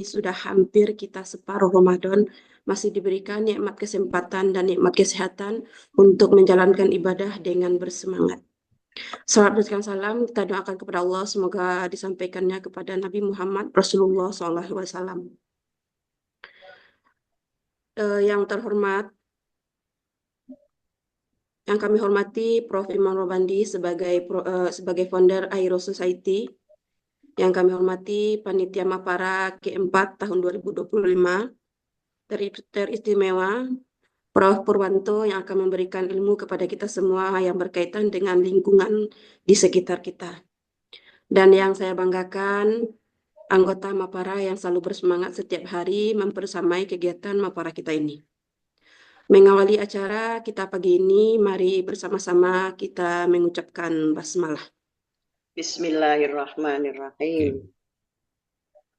sudah hampir kita separuh Ramadan, masih diberikan nikmat kesempatan dan nikmat kesehatan untuk menjalankan ibadah dengan bersemangat. Salam dan salam kita doakan kepada Allah, semoga disampaikannya kepada Nabi Muhammad Rasulullah SAW. Yang terhormat, yang kami hormati Prof. Imam Robandi sebagai founder Airo Society. Yang kami hormati Panitia Mapara K4 tahun 2025. Teristimewa Prof. Purwanto yang akan memberikan ilmu kepada kita semua yang berkaitan dengan lingkungan di sekitar kita. Dan yang saya banggakan, anggota Mapara yang selalu bersemangat setiap hari mempersamai kegiatan Mapara kita ini. Mengawali acara kita pagi ini, mari bersama-sama kita mengucapkan basmalah. Bismillahirrahmanirrahim.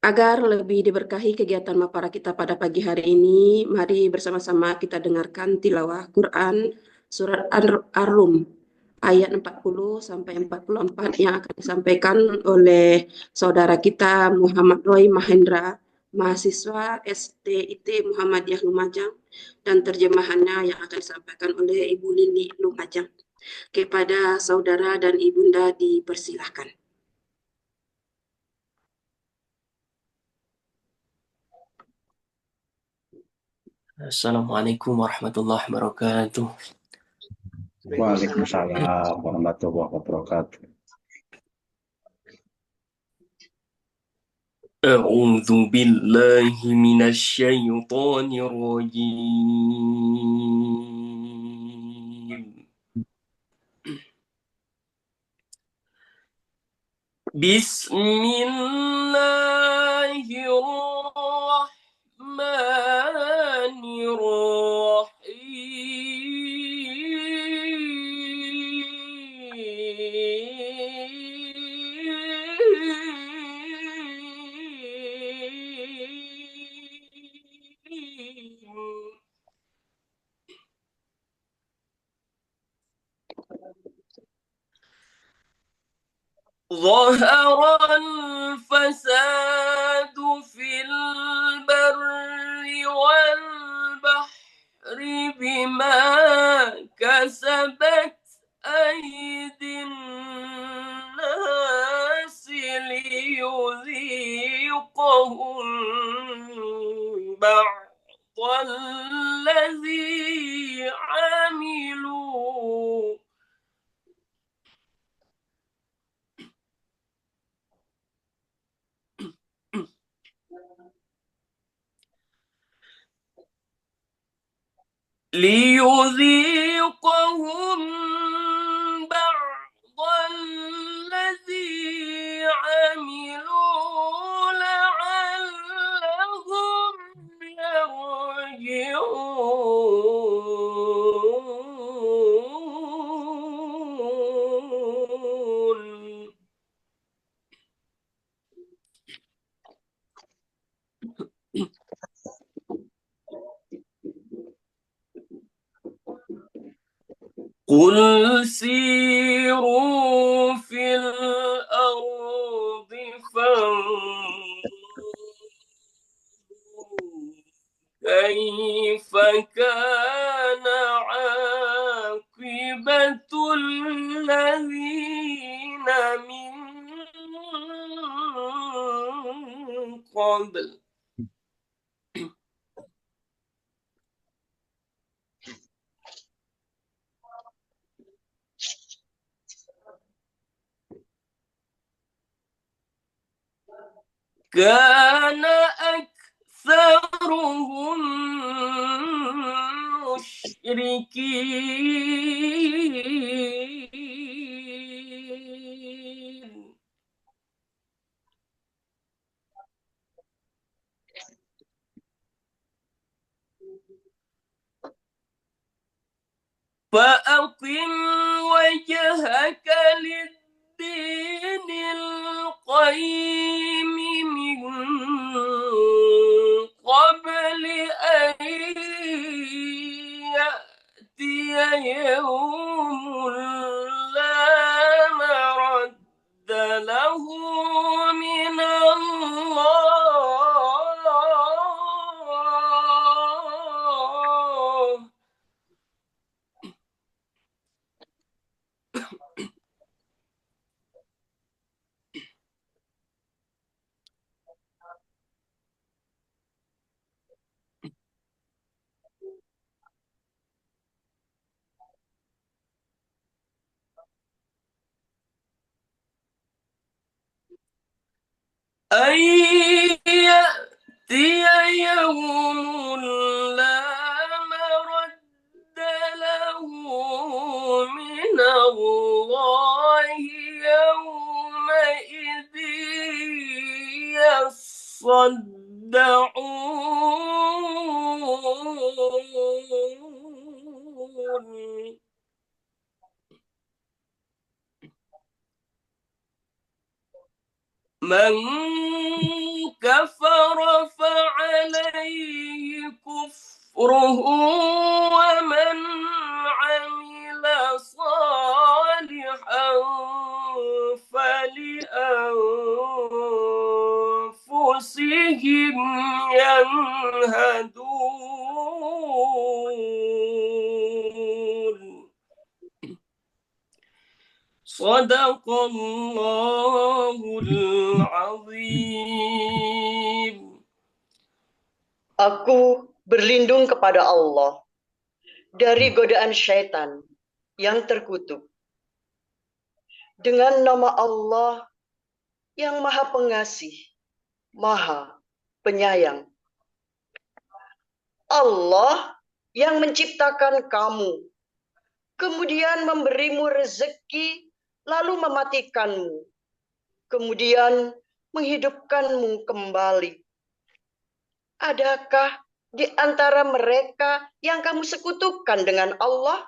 Agar lebih diberkahi kegiatan Mapara kita pada pagi hari ini, mari bersama-sama kita dengarkan tilawah Quran surat Ar-Rum ayat 40 sampai 44 yang akan disampaikan oleh saudara kita Muhammad Roy Mahendra, mahasiswa STIT Muhammadiyah Lumajang, dan terjemahannya yang akan disampaikan oleh Ibu Lili Lumajang. Kepada saudara dan ibunda dipersilahkan. Assalamualaikum warahmatullahi wabarakatuh. Waalaikumsalam warahmatullahi wabarakatuh. A'udzu billahi minasy syaithanir rajim. Bismillahirrahmanirrahim. ظهر الفساد في البر والبحر بما كسبت أيدي الناس ليذيقهم بعض الذي عملوا ليذيقهم بعض الذي عملوا لعلهم يرجعون. قل سيروا في الأرض فانظروا كيف كان عاقبة الذين من قبل. كان أكثرهم مشركين فأقم وجهك للدين القيم من قبل أن يأتي يوم لا مرد له من الله أن يأتي يوم لا مرد له من الله يومئذ يصدعون من كفر فعليه كفره ومن عمل صالحا فلأنفسهم يمهدون صدق الله العظيم. Aku berlindung kepada Allah dari godaan syaitan yang terkutuk. Dengan nama Allah yang Maha Pengasih, Maha Penyayang. Allah yang menciptakan kamu, kemudian memberimu rezeki, lalu mematikanmu, kemudian menghidupkanmu kembali. Adakah di antara mereka yang kamu sekutukan dengan Allah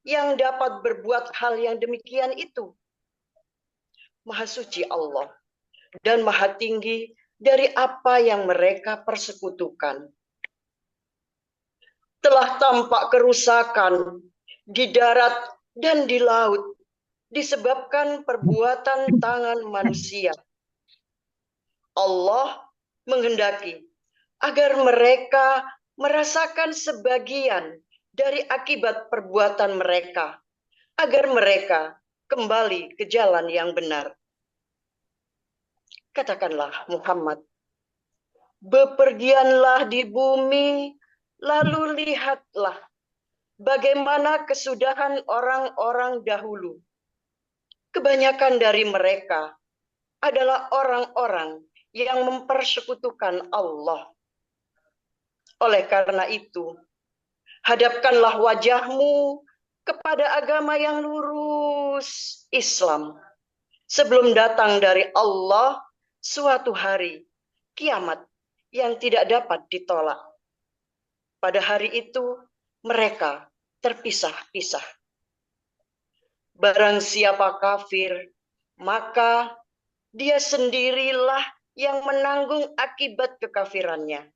yang dapat berbuat hal yang demikian itu? Maha suci Allah dan maha tinggi dari apa yang mereka persekutukan. Telah tampak kerusakan di darat dan di laut disebabkan perbuatan tangan manusia. Allah menghendaki agar mereka merasakan sebagian dari akibat perbuatan mereka, agar mereka kembali ke jalan yang benar. Katakanlah Muhammad, bepergianlah di bumi, lalu lihatlah bagaimana kesudahan orang-orang dahulu. Kebanyakan dari mereka adalah orang-orang yang mempersekutukan Allah. Oleh karena itu, hadapkanlah wajahmu kepada agama yang lurus, Islam, sebelum datang dari Allah suatu hari kiamat yang tidak dapat ditolak. Pada hari itu mereka terpisah-pisah. Barang siapa kafir, maka dia sendirilah yang menanggung akibat kekafirannya.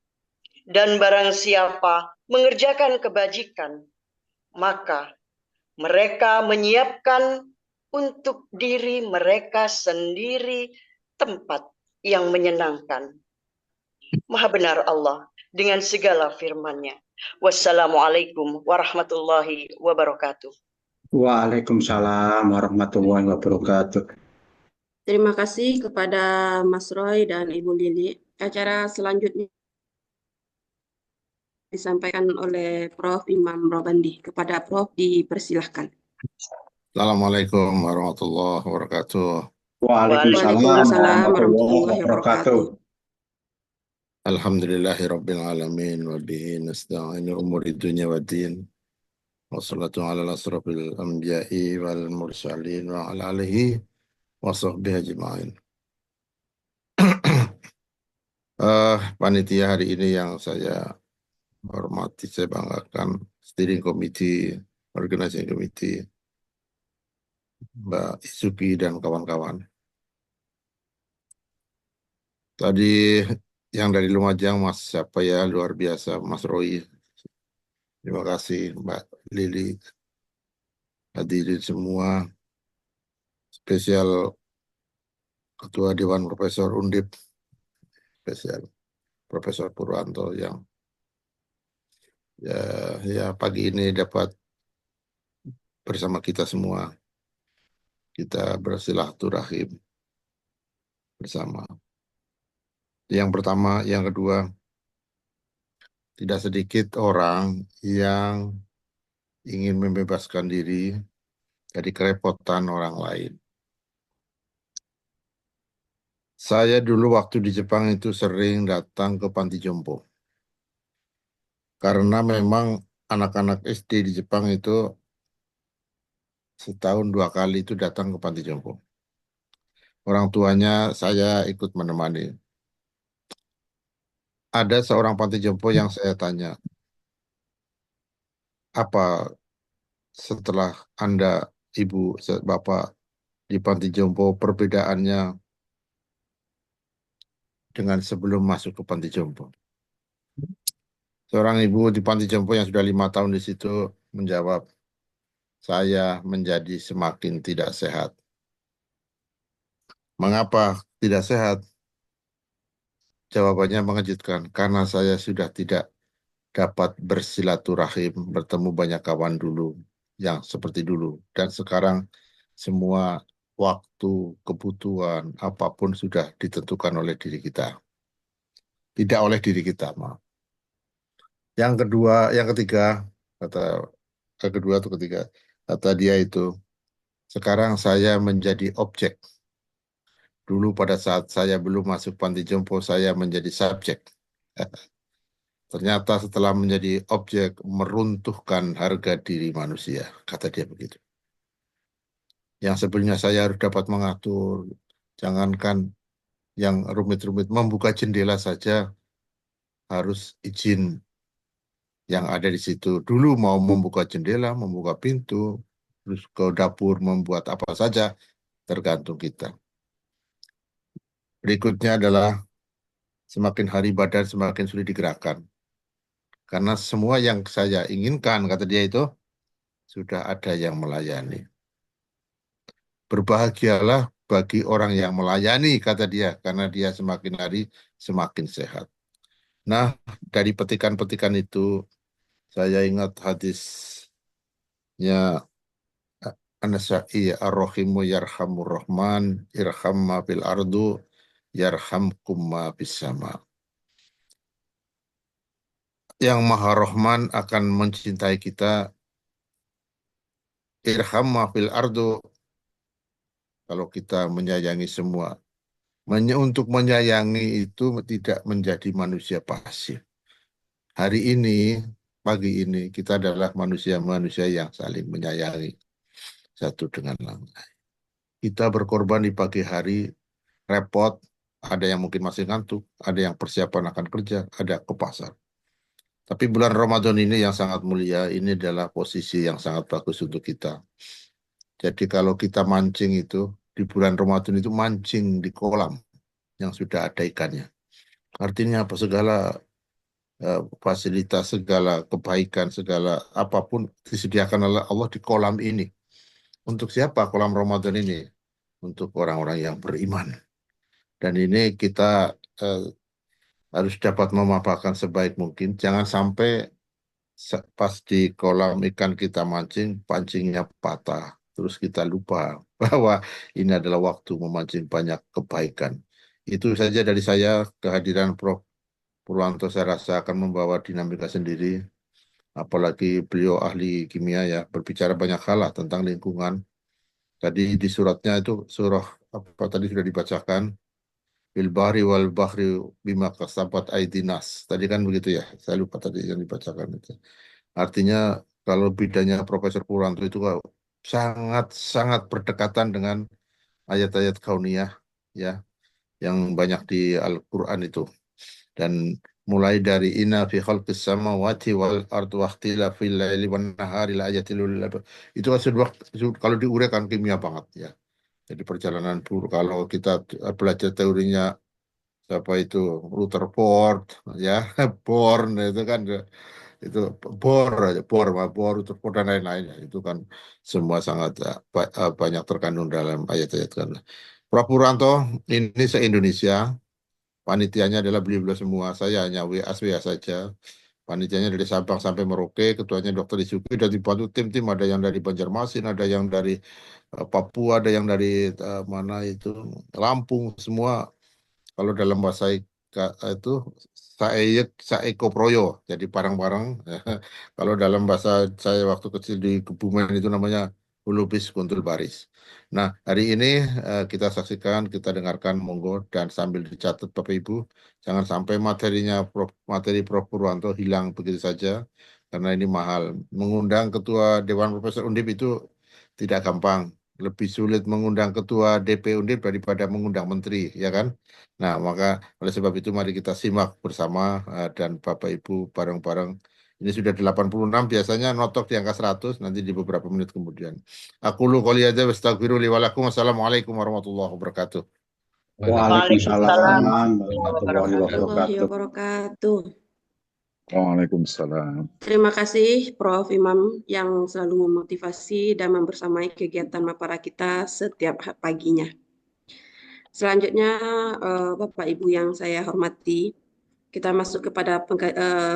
Dan barang siapa mengerjakan kebajikan, maka mereka menyiapkan untuk diri mereka sendiri tempat yang menyenangkan. Maha benar Allah dengan segala firman-Nya. Wassalamualaikum warahmatullahi wabarakatuh. Waalaikumsalam warahmatullahi wabarakatuh. Terima kasih kepada Mas Roy dan Ibu Lili. Acara selanjutnya disampaikan oleh Prof. Imam Robandi. Kepada Prof. dipersilahkan. Assalamualaikum warahmatullahi wabarakatuh. Waalaikumsalam Waalaikumsalam warahmatullahi warahmatullahi wabarakatuh. wabarakatuh. Alhamdulillahi rabbil alamin wa bihi nasta'inu umuri dunya wa din. Wassalatu ala asrafil anbiya'i wal mursalin wa ala alihi wa sahbihi ajma'in. Panitia hari ini yang saya hormati, saya banggakan, Steering Committee, Organizing Committee, Mbak Isuki dan kawan-kawan. Tadi yang dari Lumajang, Mas siapa ya, luar biasa, Mas Roy. Terima kasih Mbak Lili, hadirin semua, spesial Ketua Dewan Profesor Undip, spesial Profesor Purwanto yang ya pagi ini dapat bersama kita semua. Kita bersilaturahim bersama. Yang pertama, yang kedua, tidak sedikit orang yang ingin membebaskan diri dari kerepotan orang lain. Saya dulu waktu di Jepang itu sering datang ke panti jompo. Karena memang anak-anak SD di Jepang itu setahun 2 kali itu datang ke panti jompo. Orang tuanya saya ikut menemani. Ada seorang panti jompo yang saya tanya, apa setelah Anda, Ibu, Bapak di panti jompo perbedaannya dengan sebelum masuk ke panti jompo? Seorang ibu di panti jompo yang sudah 5 tahun di situ menjawab, saya menjadi semakin tidak sehat. Mengapa tidak sehat? Jawabannya mengejutkan, karena saya sudah tidak dapat bersilaturahim, bertemu banyak kawan dulu yang seperti dulu. Dan sekarang semua waktu, kebutuhan, apapun sudah ditentukan oleh diri kita. Tidak oleh diri kita, maaf. Yang kedua, yang ketiga, kata kedua atau ketiga, kata dia itu, sekarang saya menjadi objek. Dulu pada saat saya belum masuk panti jompo, saya menjadi subjek. Ternyata setelah menjadi objek, meruntuhkan harga diri manusia, kata dia begitu. Yang sebelumnya saya harus dapat mengatur, jangankan yang rumit-rumit, membuka jendela saja harus izin yang ada di situ. Dulu mau membuka jendela, membuka pintu, terus ke dapur membuat apa saja, tergantung kita. Berikutnya adalah semakin hari badan semakin sulit digerakkan. Karena semua yang saya inginkan, kata dia itu, sudah ada yang melayani. Berbahagialah bagi orang yang melayani, kata dia, karena dia semakin hari semakin sehat. Nah, dari petikan-petikan itu, saya ingat hadisnya An-Nasa'i ar-Rahimu yarhamur Rahman, irhamma fil ardu, yarhamkum ma bis sama. Yang Maha Rahman akan mencintai kita, irhamma fil ardu, kalau kita menyayangi semua. Untuk menyayangi itu tidak menjadi manusia pasif. Hari ini, pagi ini, kita adalah manusia-manusia yang saling menyayangi satu dengan lain. Kita berkorban di pagi hari, repot, ada yang mungkin masih ngantuk, ada yang persiapan akan kerja, ada ke pasar. Tapi bulan Ramadan ini yang sangat mulia, ini adalah posisi yang sangat bagus untuk kita. Jadi kalau kita mancing itu, di bulan Ramadan itu mancing di kolam yang sudah ada ikannya. Artinya apa? Segala fasilitas, segala kebaikan, segala apapun disediakan oleh Allah di kolam ini. Untuk siapa kolam Ramadan ini? Untuk orang-orang yang beriman. Dan ini kita eh, harus dapat memanfaatkan sebaik mungkin. Jangan sampai pas di kolam ikan kita mancing, pancingnya patah. Terus kita lupa bahwa ini adalah waktu memancing banyak kebaikan. Itu saja dari saya, kehadiran Prof. Purwanto saya rasa akan membawa dinamika sendiri. Apalagi beliau ahli kimia ya, berbicara banyak hal lah tentang lingkungan. Tadi di suratnya itu, surah apa tadi sudah dibacakan, bil bahri wal bahri bima kasabat aidinas. Tadi kan begitu ya, saya lupa tadi yang dibacakan itu. Artinya kalau bidangnya Profesor Purwanto itu sangat-sangat berdekatan dengan ayat-ayat kauniyah ya yang banyak di Al-Quran itu. Dan mulai dari inna fi khalqis samawati wal ardi wa ikhtilafil laili wan nahari la ayatil lil albab. Itu kan sudah kalau diuraikan kimia banget ya. Jadi perjalanan kalau kita belajar teorinya siapa itu Rutherford ya Born itu kan itu Bohr Rutherford dan lain-lain ya. Itu kan semua sangat banyak terkandung dalam ayat-ayat kan. Prof. Purwanto ini se-Indonesia, panitianya adalah beliau-beliau semua. Saya hanya WA saja. Panitianya dari Sabang sampai Merauke, ketuanya Dr. Isuki, dan dibantu tim-tim, ada yang dari Banjarmasin, ada yang dari Papua, ada yang dari mana itu Lampung, semua. Kalau dalam bahasa itu saeyek saeko proyo, jadi barang-barang. Kalau dalam bahasa saya waktu kecil di Kebumen itu namanya Ulubis Kuntul Baris. Nah, hari ini kita saksikan, kita dengarkan, monggo, dan sambil dicatat Bapak Ibu, jangan sampai materi Prof. Purwanto hilang begitu saja, karena ini mahal. Mengundang Ketua Dewan Profesor Undip itu tidak gampang. Lebih sulit mengundang Ketua DP Undip daripada mengundang Menteri, ya kan? Nah, maka oleh sebab itu mari kita simak bersama dan Bapak Ibu bareng-bareng. Ini sudah 86, biasanya notok di angka 100 nanti di beberapa menit kemudian. Aku lu qouli hadza wa astaghfirullahi wa lakum. Wassalamualaikum warahmatullahi wabarakatuh. Waalaikumsalam warahmatullahi Warahmatullahi wabarakatuh. wabarakatuh. Waalaikumsalam. Terima kasih Prof. Imam yang selalu memotivasi dan membersamai kegiatan Mapara kita setiap paginya. Selanjutnya, Bapak Ibu yang saya hormati, kita masuk kepada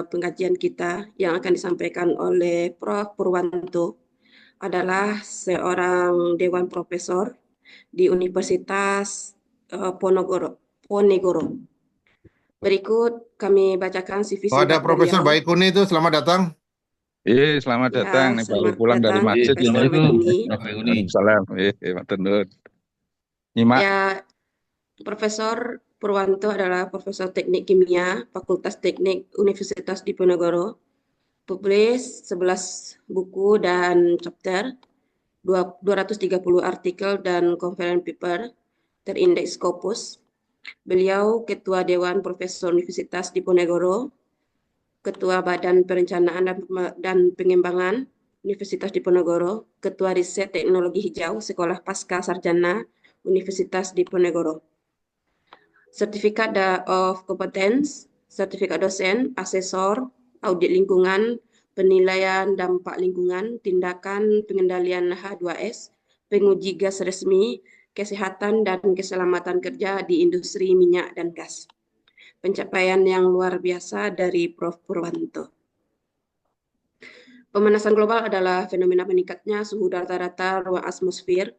pengkajian kita yang akan disampaikan oleh Prof. Purwanto, adalah seorang Dewan Profesor di Universitas Ponegoro. Berikut kami bacakan CV Oh, ada singkat Profesor beliau. Baikuni itu, selamat datang. Selamat Ya, datang. Nih baru selamat pulang dari datang, masjid. Profesor Assalamualaikum, Baikuni. Prof. Baikuni. Waalaikumsalam. Matur nuwun. Nyimak. Ya, Profesor Purwanto adalah Profesor Teknik Kimia, Fakultas Teknik Universitas Diponegoro. Publis 11 buku dan chapter, 230 artikel dan conference paper, terindeks Scopus. Beliau Ketua Dewan Profesor Universitas Diponegoro, Ketua Badan Perencanaan dan Pengembangan Universitas Diponegoro, Ketua Riset Teknologi Hijau Sekolah Pasca Sarjana Universitas Diponegoro. Sertifikat of Competence, sertifikat dosen, asesor, audit lingkungan, penilaian dampak lingkungan, tindakan pengendalian H2S, penguji gas resmi, kesehatan dan keselamatan kerja di industri minyak dan gas. Pencapaian yang luar biasa dari Prof. Purwanto. Pemanasan global adalah fenomena meningkatnya suhu rata-rata ruang atmosfer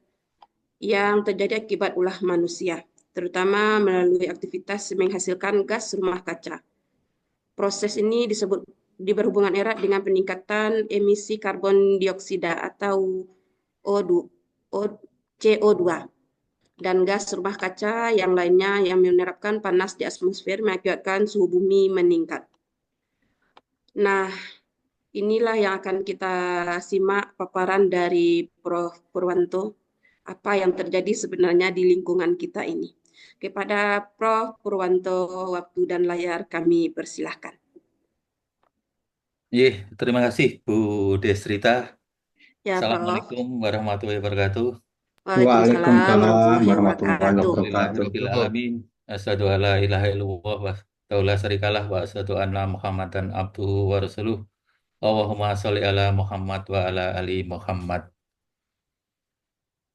yang terjadi akibat ulah manusia, terutama melalui aktivitas menghasilkan gas rumah kaca. Proses ini berhubungan erat dengan peningkatan emisi karbon dioksida atau CO2 dan gas rumah kaca yang lainnya yang menyerapkan panas di atmosfer mengakibatkan suhu bumi meningkat. Nah, inilah yang akan kita simak paparan dari Prof. Purwanto, apa yang terjadi sebenarnya di lingkungan kita ini. Kepada Prof. Purwanto, waktu dan layar kami persilahkan. Terima kasih Bu Desrita. Ya, Prof. Assalamualaikum warahmatullahi wabarakatuh. Waalaikumsalam warahmatullahi Warahmatullahi wabarakatuh. wabarakatuh. Alhamdulillahirabbil alamin. Asyhadu an la ilaha illallah wa la syarikalah wa asyhadu anna Muhammadan abduhu wa rasuluh. Allahumma sholli ala Muhammad wa ala ali Muhammad.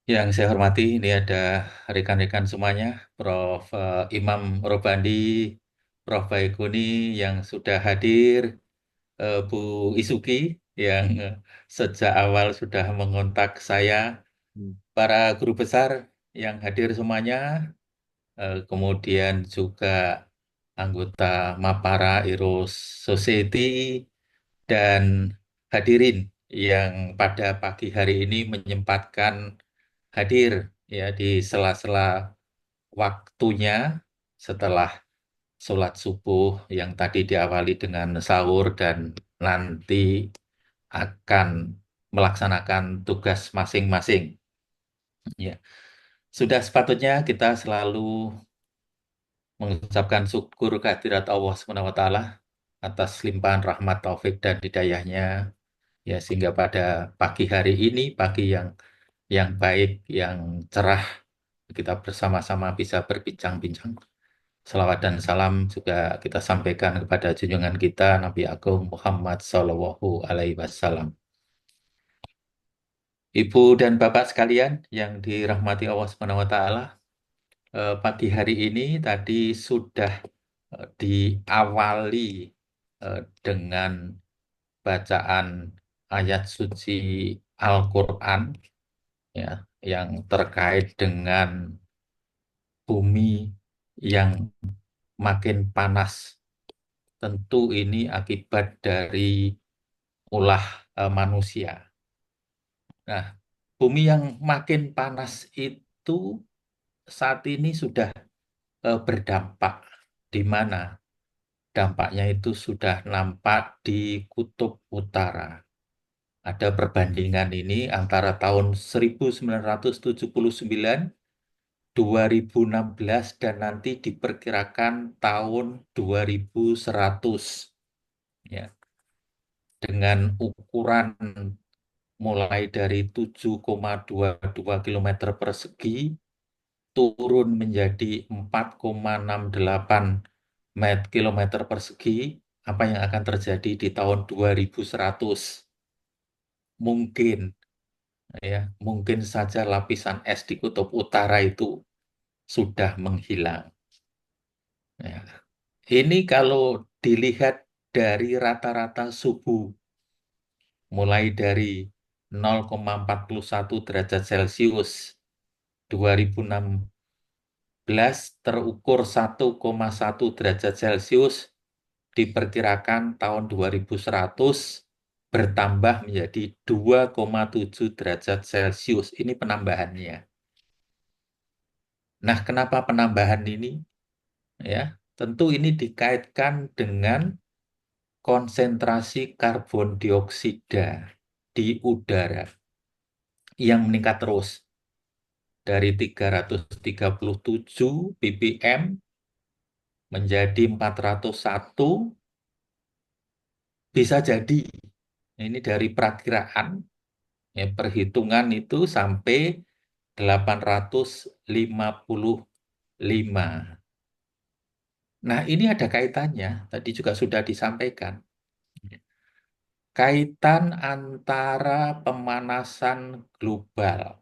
Yang saya hormati, ini ada rekan-rekan semuanya, Prof. Imam Robandi, Prof. Baikuni yang sudah hadir, Bu Isuki yang sejak awal sudah mengontak saya, para guru besar yang hadir semuanya, kemudian juga anggota Mapara Heroes Society, dan hadirin yang pada pagi hari ini menyempatkan hadir ya di sela-sela waktunya setelah sholat subuh yang tadi diawali dengan sahur dan nanti akan melaksanakan tugas masing-masing. Ya, sudah sepatutnya kita selalu mengucapkan syukur kehadirat Allah SWT atas limpahan rahmat taufik dan hidayahnya, ya sehingga pada pagi hari ini, pagi yang baik, yang cerah, kita bersama-sama bisa berbincang-bincang. Salawat dan salam juga kita sampaikan kepada junjungan kita Nabi Agung Muhammad Sallallahu Alaihi Wasallam. Ibu dan Bapak sekalian yang dirahmati Allah SWT, pagi hari ini tadi sudah diawali dengan bacaan ayat suci Al-Quran ya, yang terkait dengan bumi yang makin panas. Tentu ini akibat dari ulah manusia. Nah, Bumi yang makin panas itu saat ini sudah berdampak. Di mana dampaknya itu sudah nampak di Kutub Utara. Ada perbandingan ini antara tahun 1979, 2016, dan nanti diperkirakan tahun 2100. Ya, dengan ukuran mulai dari 7,22 km persegi turun menjadi 4,68 kilometer persegi, apa yang akan terjadi di tahun 2100? Mungkin, ya, mungkin saja lapisan es di Kutub Utara itu sudah menghilang. Ya. Ini kalau dilihat dari rata-rata suhu, mulai dari 0,41 derajat Celcius 2016 terukur 1,1 derajat Celcius, diperkirakan tahun 2100 bertambah menjadi 2,7 derajat Celcius. Ini penambahannya. Nah, kenapa penambahan ini? Ya, tentu ini dikaitkan dengan konsentrasi karbon dioksida di udara yang meningkat terus dari 337 ppm menjadi 401. Bisa jadi ini dari perakiraan, ya, perhitungan itu sampai 855. Nah, ini ada kaitannya, tadi juga sudah disampaikan. Kaitan antara pemanasan global,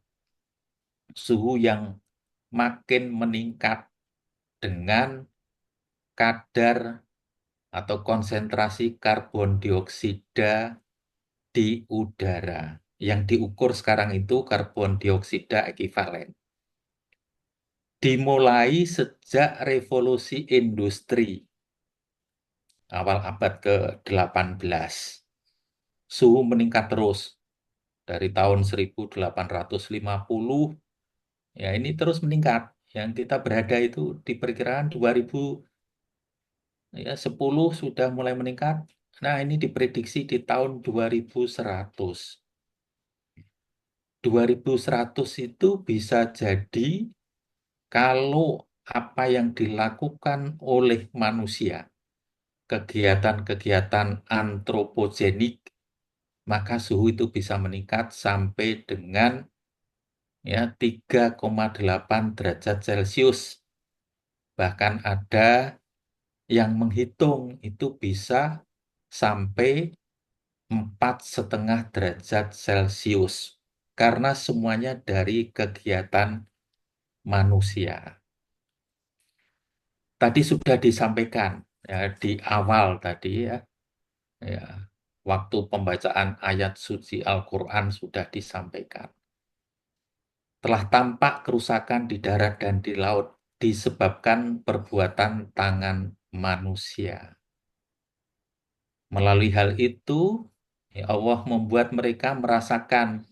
suhu yang makin meningkat dengan kadar atau konsentrasi karbon dioksida di udara. Yang diukur sekarang itu karbon dioksida ekivalen. Dimulai sejak revolusi industri awal abad ke-18. Suhu meningkat terus dari tahun 1850, ya ini terus meningkat. Yang kita berada itu diperkirakan 2010 sudah mulai meningkat. Nah, ini diprediksi di tahun 2100. 2100 itu bisa jadi kalau apa yang dilakukan oleh manusia, kegiatan-kegiatan antropogenik, maka suhu itu bisa meningkat sampai dengan, ya, 3,8 derajat Celcius. Bahkan ada yang menghitung itu bisa sampai 4,5 derajat Celcius. Karena semuanya dari kegiatan manusia. Tadi sudah disampaikan, ya, di awal tadi, ya, waktu pembacaan ayat suci Al-Quran sudah disampaikan. Telah tampak kerusakan di darat dan di laut disebabkan perbuatan tangan manusia. Melalui hal itu, ya, Allah membuat mereka merasakan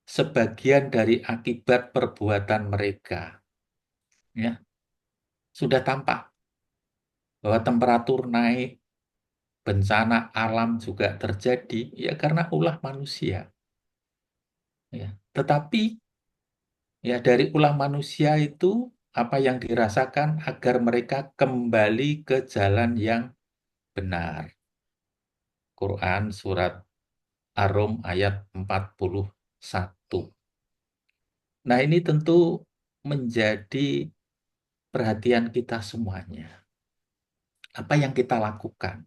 sebagian dari akibat perbuatan mereka. Ya, sudah tampak bahwa temperatur naik, bencana alam juga terjadi, ya karena ulah manusia. Ya, tetapi, ya, dari ulah manusia itu apa yang dirasakan agar mereka kembali ke jalan yang benar. Quran surat Ar-Rum ayat 41. Nah, ini tentu menjadi perhatian kita semuanya. Apa yang kita lakukan?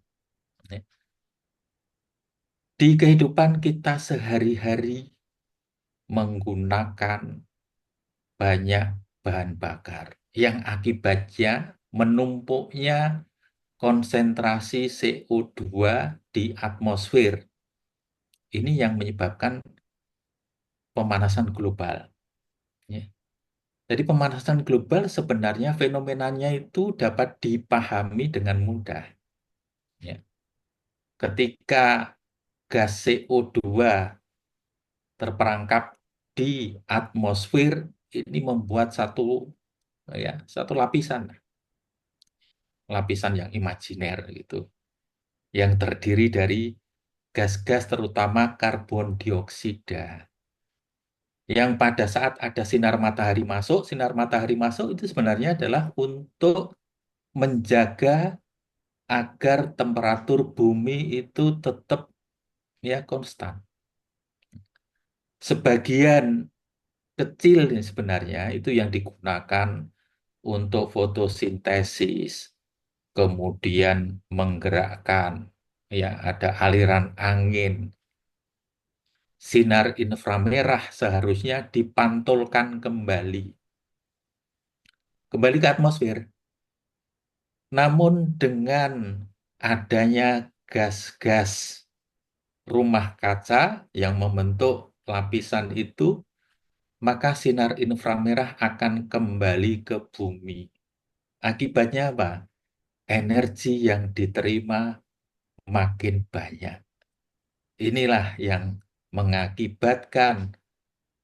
Di kehidupan kita sehari-hari menggunakan banyak bahan bakar yang akibatnya menumpuknya konsentrasi CO2 di atmosfer. Ini yang menyebabkan pemanasan global. Ya. Jadi pemanasan global sebenarnya fenomenanya itu dapat dipahami dengan mudah. Ya. Ketika gas CO2 terperangkap di atmosfer ini membuat satu lapisan yang imajiner gitu, yang terdiri dari gas-gas terutama karbon dioksida. Yang pada saat ada sinar matahari masuk itu sebenarnya adalah untuk menjaga agar temperatur bumi itu tetap ya konstan. Sebagian kecil nih sebenarnya itu yang digunakan untuk fotosintesis, kemudian menggerakkan ya ada aliran angin. Sinar inframerah seharusnya dipantulkan kembali ke atmosfer. Namun dengan adanya gas-gas rumah kaca yang membentuk lapisan itu, maka sinar inframerah akan kembali ke bumi. Akibatnya apa? Energi yang diterima makin banyak. Inilah yang mengakibatkan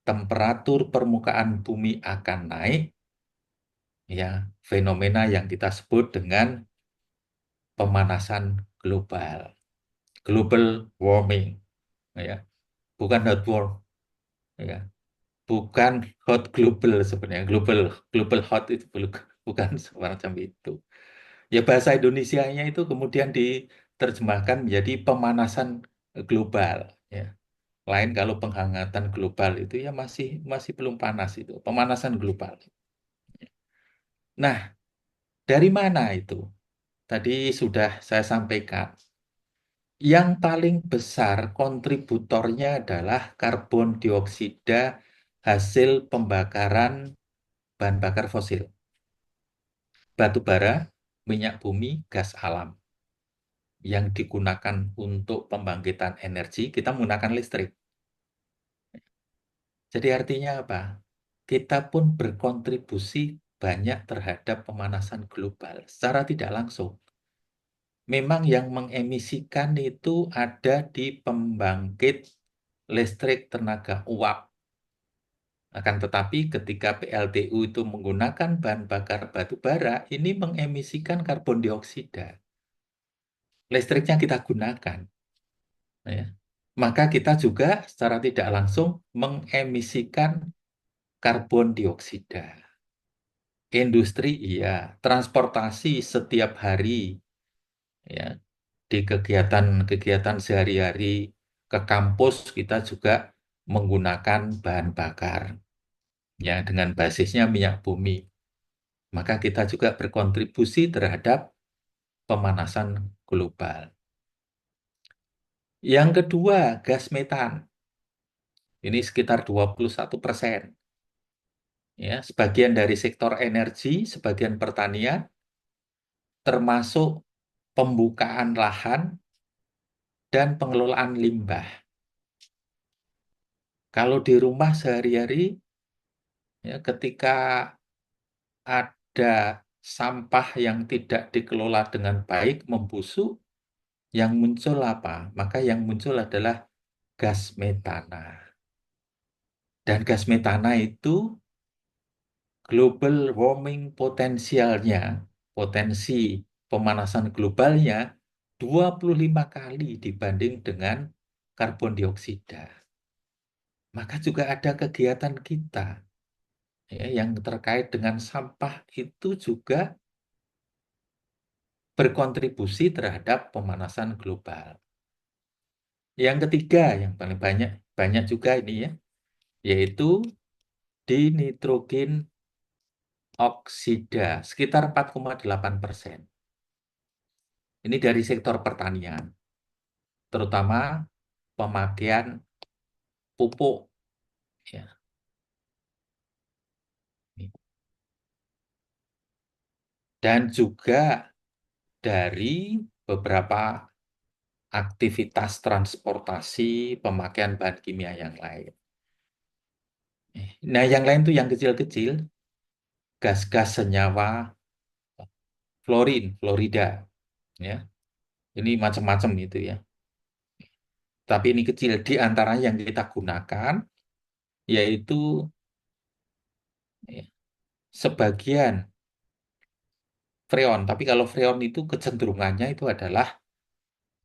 temperatur permukaan bumi akan naik, ya, fenomena yang kita sebut dengan pemanasan global, global warming, ya, bukan hot warm, ya, bukan hot global sebenarnya, global global hot itu bukan semacam itu. Ya bahasa Indonesianya itu kemudian diterjemahkan menjadi pemanasan global, ya. Lain kalau penghangatan global itu ya masih masih belum panas itu, pemanasan global. Nah, dari mana itu? Tadi sudah saya sampaikan. Yang paling besar kontributornya adalah karbon dioksida hasil pembakaran bahan bakar fosil. Batu bara, minyak bumi, gas alam. Yang digunakan untuk pembangkitan energi, kita menggunakan listrik. Jadi artinya apa? Kita pun berkontribusi banyak terhadap pemanasan global secara tidak langsung. Memang yang mengemisikan itu ada di pembangkit listrik tenaga uap. Akan tetapi ketika PLTU itu menggunakan bahan bakar batu bara, ini mengemisikan karbon dioksida. Listriknya kita gunakan, ya. Maka kita juga secara tidak langsung mengemisikan karbon dioksida. Industri iya, transportasi setiap hari, ya, di kegiatan-kegiatan sehari-hari ke kampus kita juga menggunakan bahan bakar, ya, dengan basisnya minyak bumi. Maka kita juga berkontribusi terhadap pemanasan global. Yang kedua, gas metan. Ini sekitar 21%. Ya, sebagian dari sektor energi, sebagian pertanian, termasuk pembukaan lahan dan pengelolaan limbah. Kalau di rumah sehari-hari, ya, ketika ada sampah yang tidak dikelola dengan baik, membusuk, yang muncul apa? Maka yang muncul adalah gas metana. Dan gas metana itu global warming potensialnya, potensi pemanasan globalnya 25 kali dibanding dengan karbon dioksida. Maka juga ada kegiatan kita, ya, yang terkait dengan sampah itu juga berkontribusi terhadap pemanasan global. Yang ketiga, yang paling banyak juga ini ya, yaitu dinitrogen oksida, sekitar 4,8%. Ini dari sektor pertanian, terutama pemakaian pupuk. Ya. Dan juga dari beberapa aktivitas transportasi, pemakaian bahan kimia yang lain. Nah, yang lain itu yang kecil-kecil, gas-gas senyawa, fluorin, fluorida, ya. Ini macam-macam itu ya. Tapi ini kecil, di antaranya yang kita gunakan yaitu ya, sebagian freon. Tapi kalau freon itu kecenderungannya itu adalah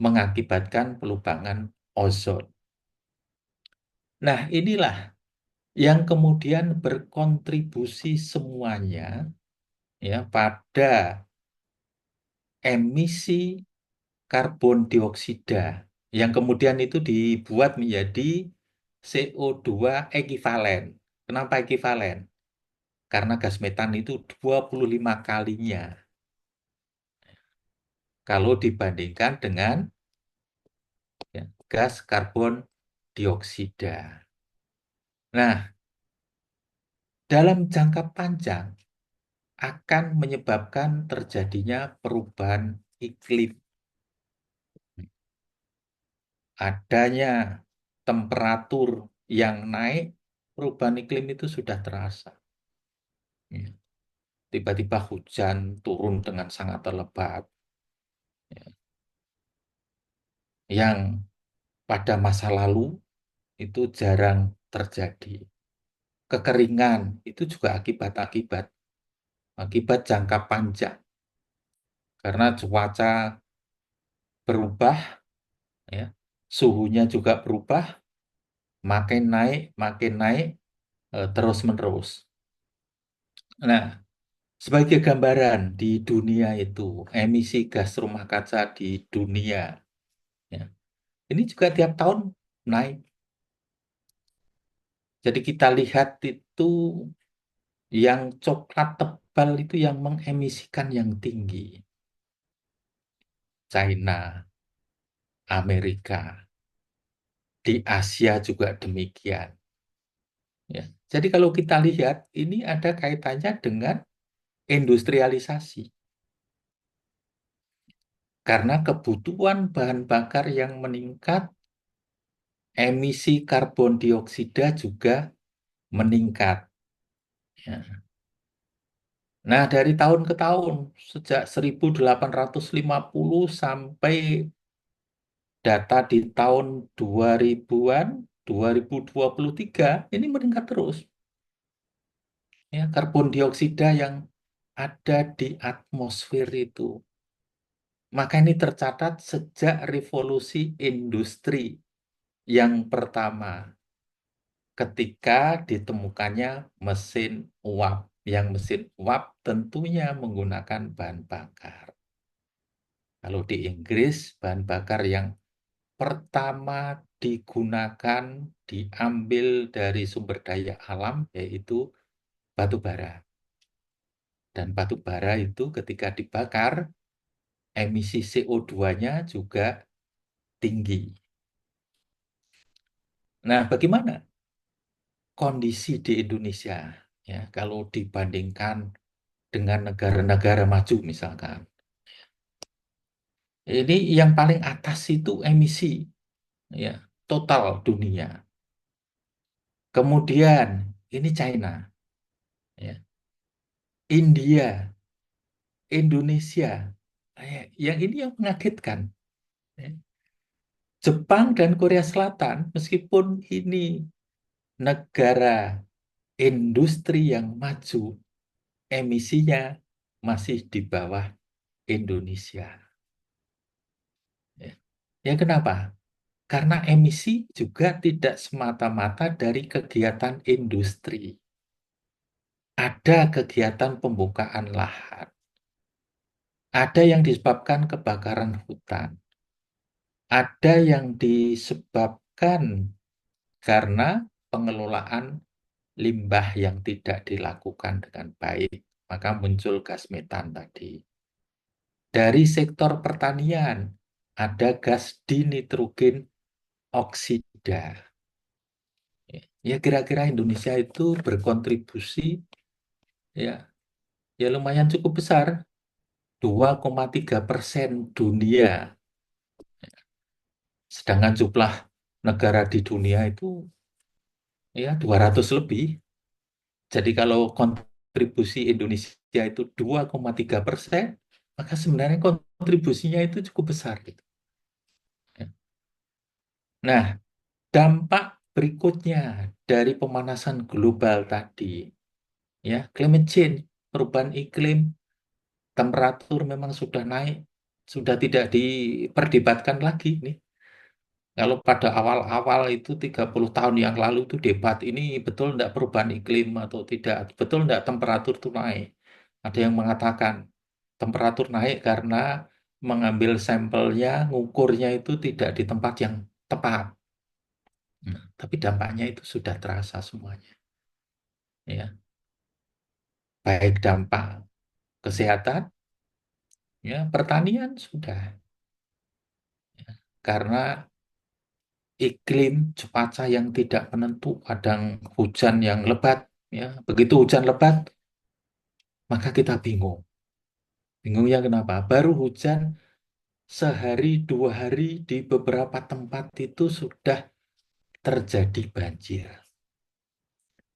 mengakibatkan pelubangan ozon. Nah, inilah yang kemudian berkontribusi semuanya ya pada emisi karbon dioksida yang kemudian itu dibuat menjadi CO2 ekivalen. Kenapa ekivalen? Karena gas metan itu 25 kalinya kalau dibandingkan dengan ya, gas karbon dioksida. Nah, dalam jangka panjang akan menyebabkan terjadinya perubahan iklim. Adanya temperatur yang naik, perubahan iklim itu sudah terasa. Ya. Tiba-tiba hujan turun dengan sangat lebat. Ya. Yang pada masa lalu itu jarang terjadi. Kekeringan itu juga akibat jangka panjang. Karena cuaca berubah, ya, suhunya juga berubah, makin naik, terus-menerus. Nah, sebagai gambaran di dunia itu, emisi gas rumah kaca di dunia, ya, ini juga tiap tahun naik. Jadi kita lihat itu yang coklat tebal itu yang mengemisikan yang tinggi. China, Amerika, di Asia juga demikian. Ya. Jadi kalau kita lihat, ini ada kaitannya dengan industrialisasi. Karena kebutuhan bahan bakar yang meningkat, emisi karbon dioksida juga meningkat. Ya. Nah, dari tahun ke tahun, sejak 1850 sampai data di tahun 2000-an, 2023, ini meningkat terus. Ya, karbon dioksida yang ada di atmosfer itu. Maka ini tercatat sejak revolusi industri yang pertama, ketika ditemukannya mesin uap. Yang mesin uap tentunya menggunakan bahan bakar. Kalau di Inggris, bahan bakar yang pertama digunakan, diambil dari sumber daya alam, yaitu batu bara. Dan batu bara itu ketika dibakar, emisi CO2-nya juga tinggi. Nah, bagaimana kondisi di Indonesia? Ya, kalau dibandingkan dengan negara-negara maju misalkan. Ini yang paling atas itu emisi ya, total dunia. Kemudian ini China, ya. India, Indonesia. Yang ini yang mengagetkan. Ya. Jepang dan Korea Selatan, meskipun ini negara industri yang maju, emisinya masih di bawah Indonesia. Ya. Yang kenapa? Karena emisi juga tidak semata-mata dari kegiatan industri. Ada kegiatan pembukaan lahan. Ada yang disebabkan kebakaran hutan. Ada yang disebabkan karena pengelolaan limbah yang tidak dilakukan dengan baik. Maka muncul gas metan tadi. Dari sektor pertanian, ada gas dinitrogen oksida. Ya kira-kira Indonesia itu berkontribusi ya, ya lumayan cukup besar, 2,3% dunia. Sedangkan jumlah negara di dunia itu ya 200 lebih. Jadi kalau kontribusi Indonesia itu 2,3%, maka sebenarnya kontribusinya itu cukup besar gitu. Nah, dampak berikutnya dari pemanasan global tadi, ya, climate change, perubahan iklim, temperatur memang sudah naik, sudah tidak diperdebatkan lagi nih. Kalau pada awal-awal itu 30 tahun yang lalu itu debat ini betul enggak perubahan iklim atau tidak, betul enggak temperatur itu naik. Ada yang mengatakan temperatur naik karena mengambil sampelnya, ngukurnya itu tidak di tempat yang tepat. Nah, tapi dampaknya itu sudah terasa semuanya. Ya, baik dampak kesehatan, ya, pertanian sudah. Karena iklim cuaca yang tidak menentu, kadang hujan yang lebat, ya. Begitu hujan lebat, maka kita bingung. Bingungnya kenapa? Baru hujan sehari 2 hari di beberapa tempat itu sudah terjadi banjir.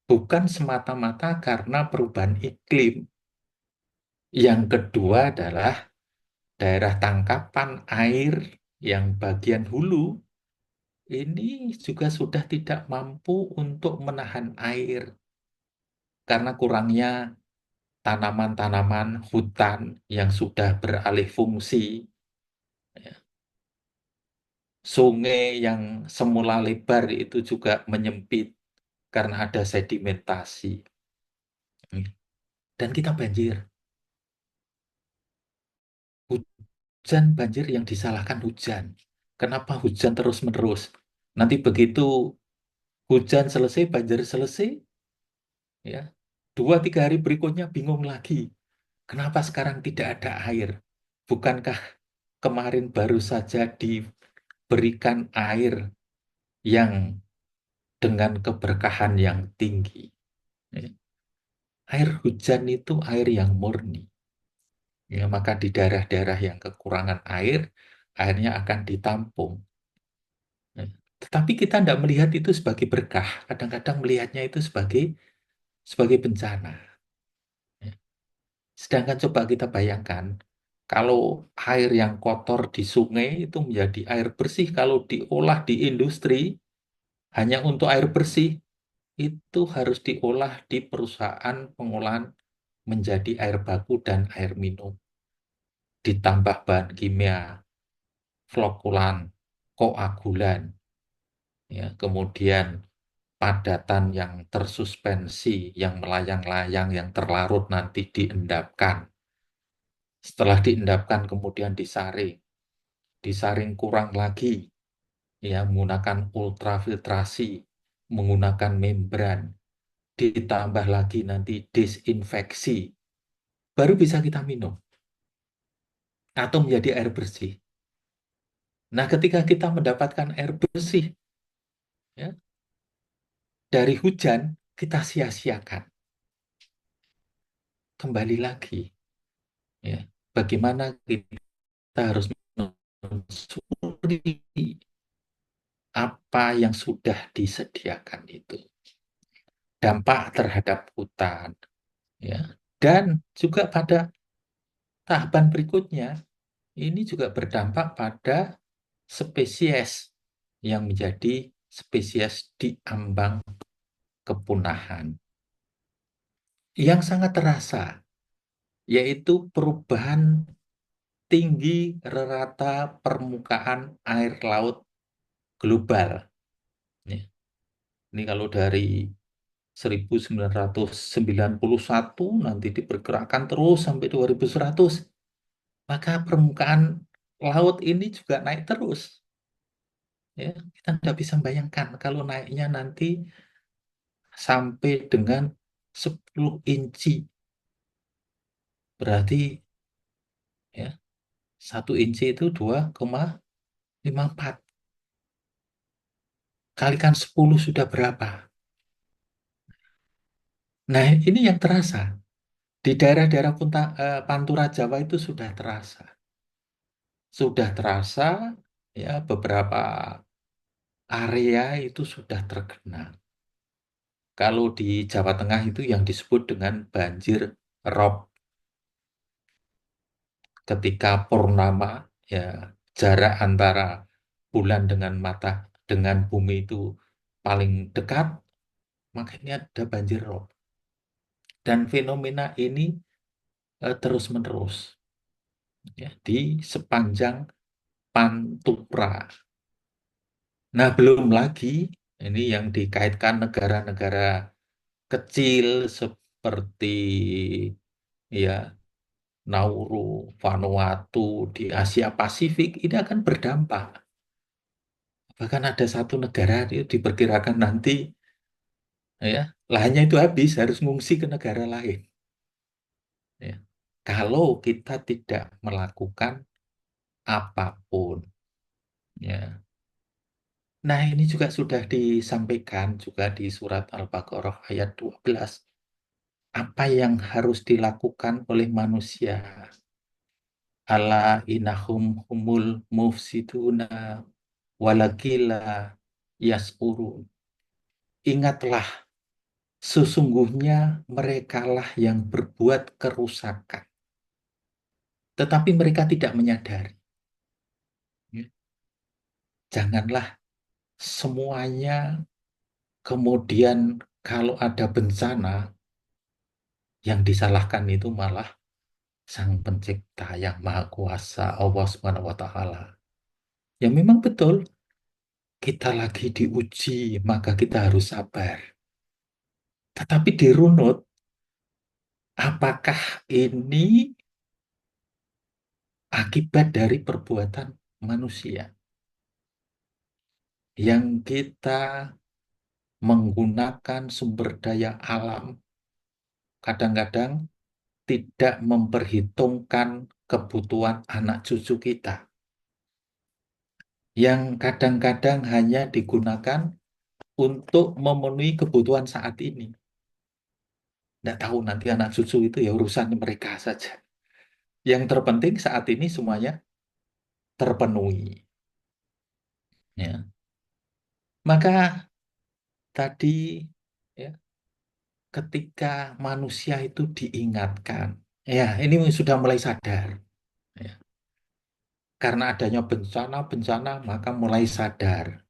Bukan semata-mata karena perubahan iklim. Yang kedua adalah daerah tangkapan air yang bagian hulu ini juga sudah tidak mampu untuk menahan air karena kurangnya tanaman-tanaman hutan yang sudah beralih fungsi, ya. Sungai yang semula lebar itu juga menyempit karena ada sedimentasi. Dan kita banjir. Hujan banjir yang disalahkan hujan. Kenapa hujan terus-menerus? Nanti begitu hujan selesai, banjir selesai, ya, 2-3 hari berikutnya bingung lagi. Kenapa sekarang tidak ada air? Bukankah kemarin baru saja diberikan air yang dengan keberkahan yang tinggi? Ya. Air hujan itu air yang murni. Ya, maka di daerah-daerah yang kekurangan air, airnya akan ditampung. Ya. Tetapi kita tidak melihat itu sebagai berkah. Kadang-kadang melihatnya itu sebagai bencana. Ya. Sedangkan coba kita bayangkan, kalau air yang kotor di sungai itu menjadi air bersih, kalau diolah di industri, hanya untuk air bersih, itu harus diolah di perusahaan pengolahan menjadi air baku dan air minum. Ditambah bahan kimia, flokulan, koagulan, ya, kemudian padatan yang tersuspensi, yang melayang-layang, yang terlarut nanti diendapkan. Setelah diendapkan kemudian disaring kurang lagi, ya, menggunakan ultrafiltrasi, menggunakan membran, ditambah lagi nanti disinfeksi, baru bisa kita minum atau menjadi air bersih. Nah, ketika kita mendapatkan air bersih, ya, dari hujan, kita sia-siakan. Kembali lagi, ya, bagaimana kita harus mensyukuri apa yang sudah disediakan itu. Dampak terhadap hutan, ya, dan juga pada tahapan berikutnya, ini juga berdampak pada spesies yang menjadi spesies di ambang kepunahan. Yang sangat terasa, yaitu perubahan tinggi rata permukaan air laut global. Ini kalau dari 1991 nanti diperkirakan terus sampai 2100, maka permukaan laut ini juga naik terus. Ya, kita tidak bisa bayangkan kalau naiknya nanti sampai dengan 10 inci. Berarti, ya, 1 inci itu 2,54. Kalikan 10 sudah berapa? Nah, ini yang terasa. Di daerah-daerah Pantura Jawa itu sudah terasa. Sudah terasa, ya, beberapa area itu sudah terkena. Kalau di Jawa Tengah itu yang disebut dengan banjir rob. Ketika purnama, ya, jarak antara bulan dengan bumi itu paling dekat, makanya ada banjir rob. Dan fenomena ini terus-menerus ya, di sepanjang Pantura. Nah, belum lagi ini yang dikaitkan negara-negara kecil seperti ya Nauru, Vanuatu di Asia Pasifik ini akan berdampak. Bahkan ada satu negara itu diperkirakan nanti ya lahannya itu habis, harus ngungsi ke negara lain. Ya. Kalau kita tidak melakukan apapun, ya. Nah, ini juga sudah disampaikan juga di surat Al-Baqarah ayat 12. Apa yang harus dilakukan oleh manusia? Ala inahum humul mufsiduna walakila yas'urun. Ingatlah, sesungguhnya merekalah yang berbuat kerusakan. Tetapi mereka tidak menyadari. Ya. Janganlah semuanya kemudian kalau ada bencana, yang disalahkan itu malah Sang Pencipta yang Maha Kuasa, Allah Subhanahu wa Ta'ala. Ya memang betul, kita lagi diuji, maka kita harus sabar. Tetapi dirunut, apakah ini akibat dari perbuatan manusia yang kita menggunakan sumber daya alam, kadang-kadang tidak memperhitungkan kebutuhan anak cucu kita, yang kadang-kadang hanya digunakan untuk memenuhi kebutuhan saat ini. Tidak tahu nanti anak cucu itu ya urusan mereka saja. Yang terpenting saat ini semuanya terpenuhi. Ya. Maka tadi ya, ketika manusia itu diingatkan, ya ini sudah mulai sadar. Ya. Karena adanya bencana-bencana, maka mulai sadar.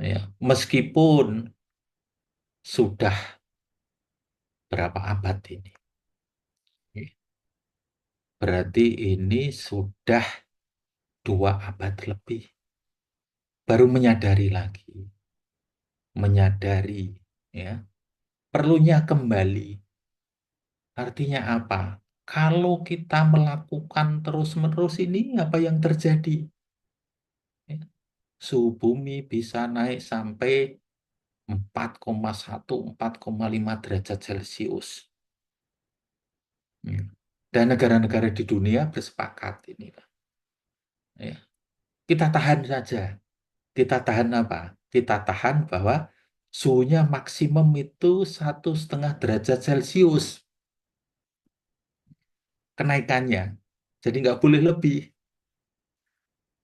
Ya. Meskipun sudah berapa abad ini. Ya. Berarti ini sudah 2 abad lebih. Baru menyadari lagi. Menyadari ya perlunya kembali. Artinya apa? Kalau kita melakukan terus-menerus ini, apa yang terjadi? Ya, suhu bumi bisa naik sampai 4,1, 4,5 derajat Celcius. Ya. Dan negara-negara di dunia bersepakat ini. Ya. Kita tahan saja. Kita tahan apa? Kita tahan bahwa suhunya maksimum itu 1,5 derajat Celcius kenaikannya. Jadi nggak boleh lebih.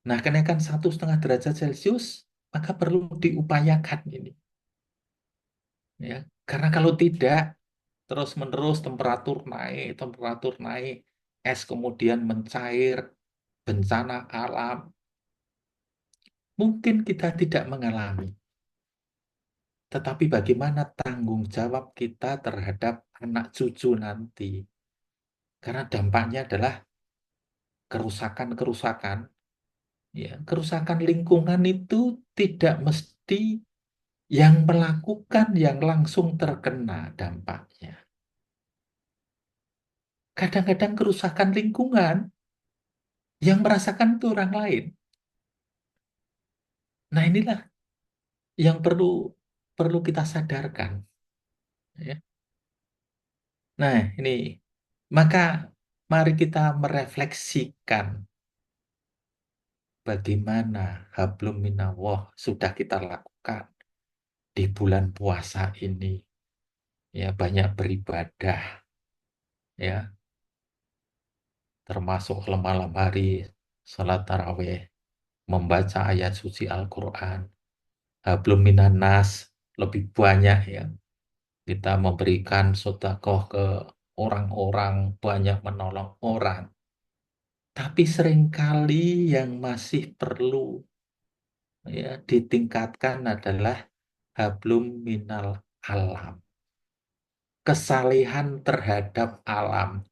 Nah, kenaikan 1,5 derajat Celcius, maka perlu diupayakan ini. Ya, karena kalau tidak, terus-menerus temperatur naik, es kemudian mencair, bencana alam, mungkin kita tidak mengalami. Tetapi bagaimana tanggung jawab kita terhadap anak cucu nanti? Karena dampaknya adalah kerusakan-kerusakan. Ya, kerusakan lingkungan itu tidak mesti yang melakukan yang langsung terkena dampaknya. Kadang-kadang kerusakan lingkungan yang merasakan itu orang lain. Nah, inilah yang perlu kita sadarkan. Ya. Nah, ini maka mari kita merefleksikan bagaimana hablum minallah sudah kita lakukan di bulan puasa ini. Ya, banyak beribadah. Ya, termasuk malam hari salat tarawih, membaca ayat suci Al-Quran, hablum minan nas, lebih banyak ya. Kita memberikan sedekah ke orang-orang, banyak menolong orang. Tapi seringkali yang masih perlu ya ditingkatkan adalah hablum minal alam, kesalehan terhadap alam,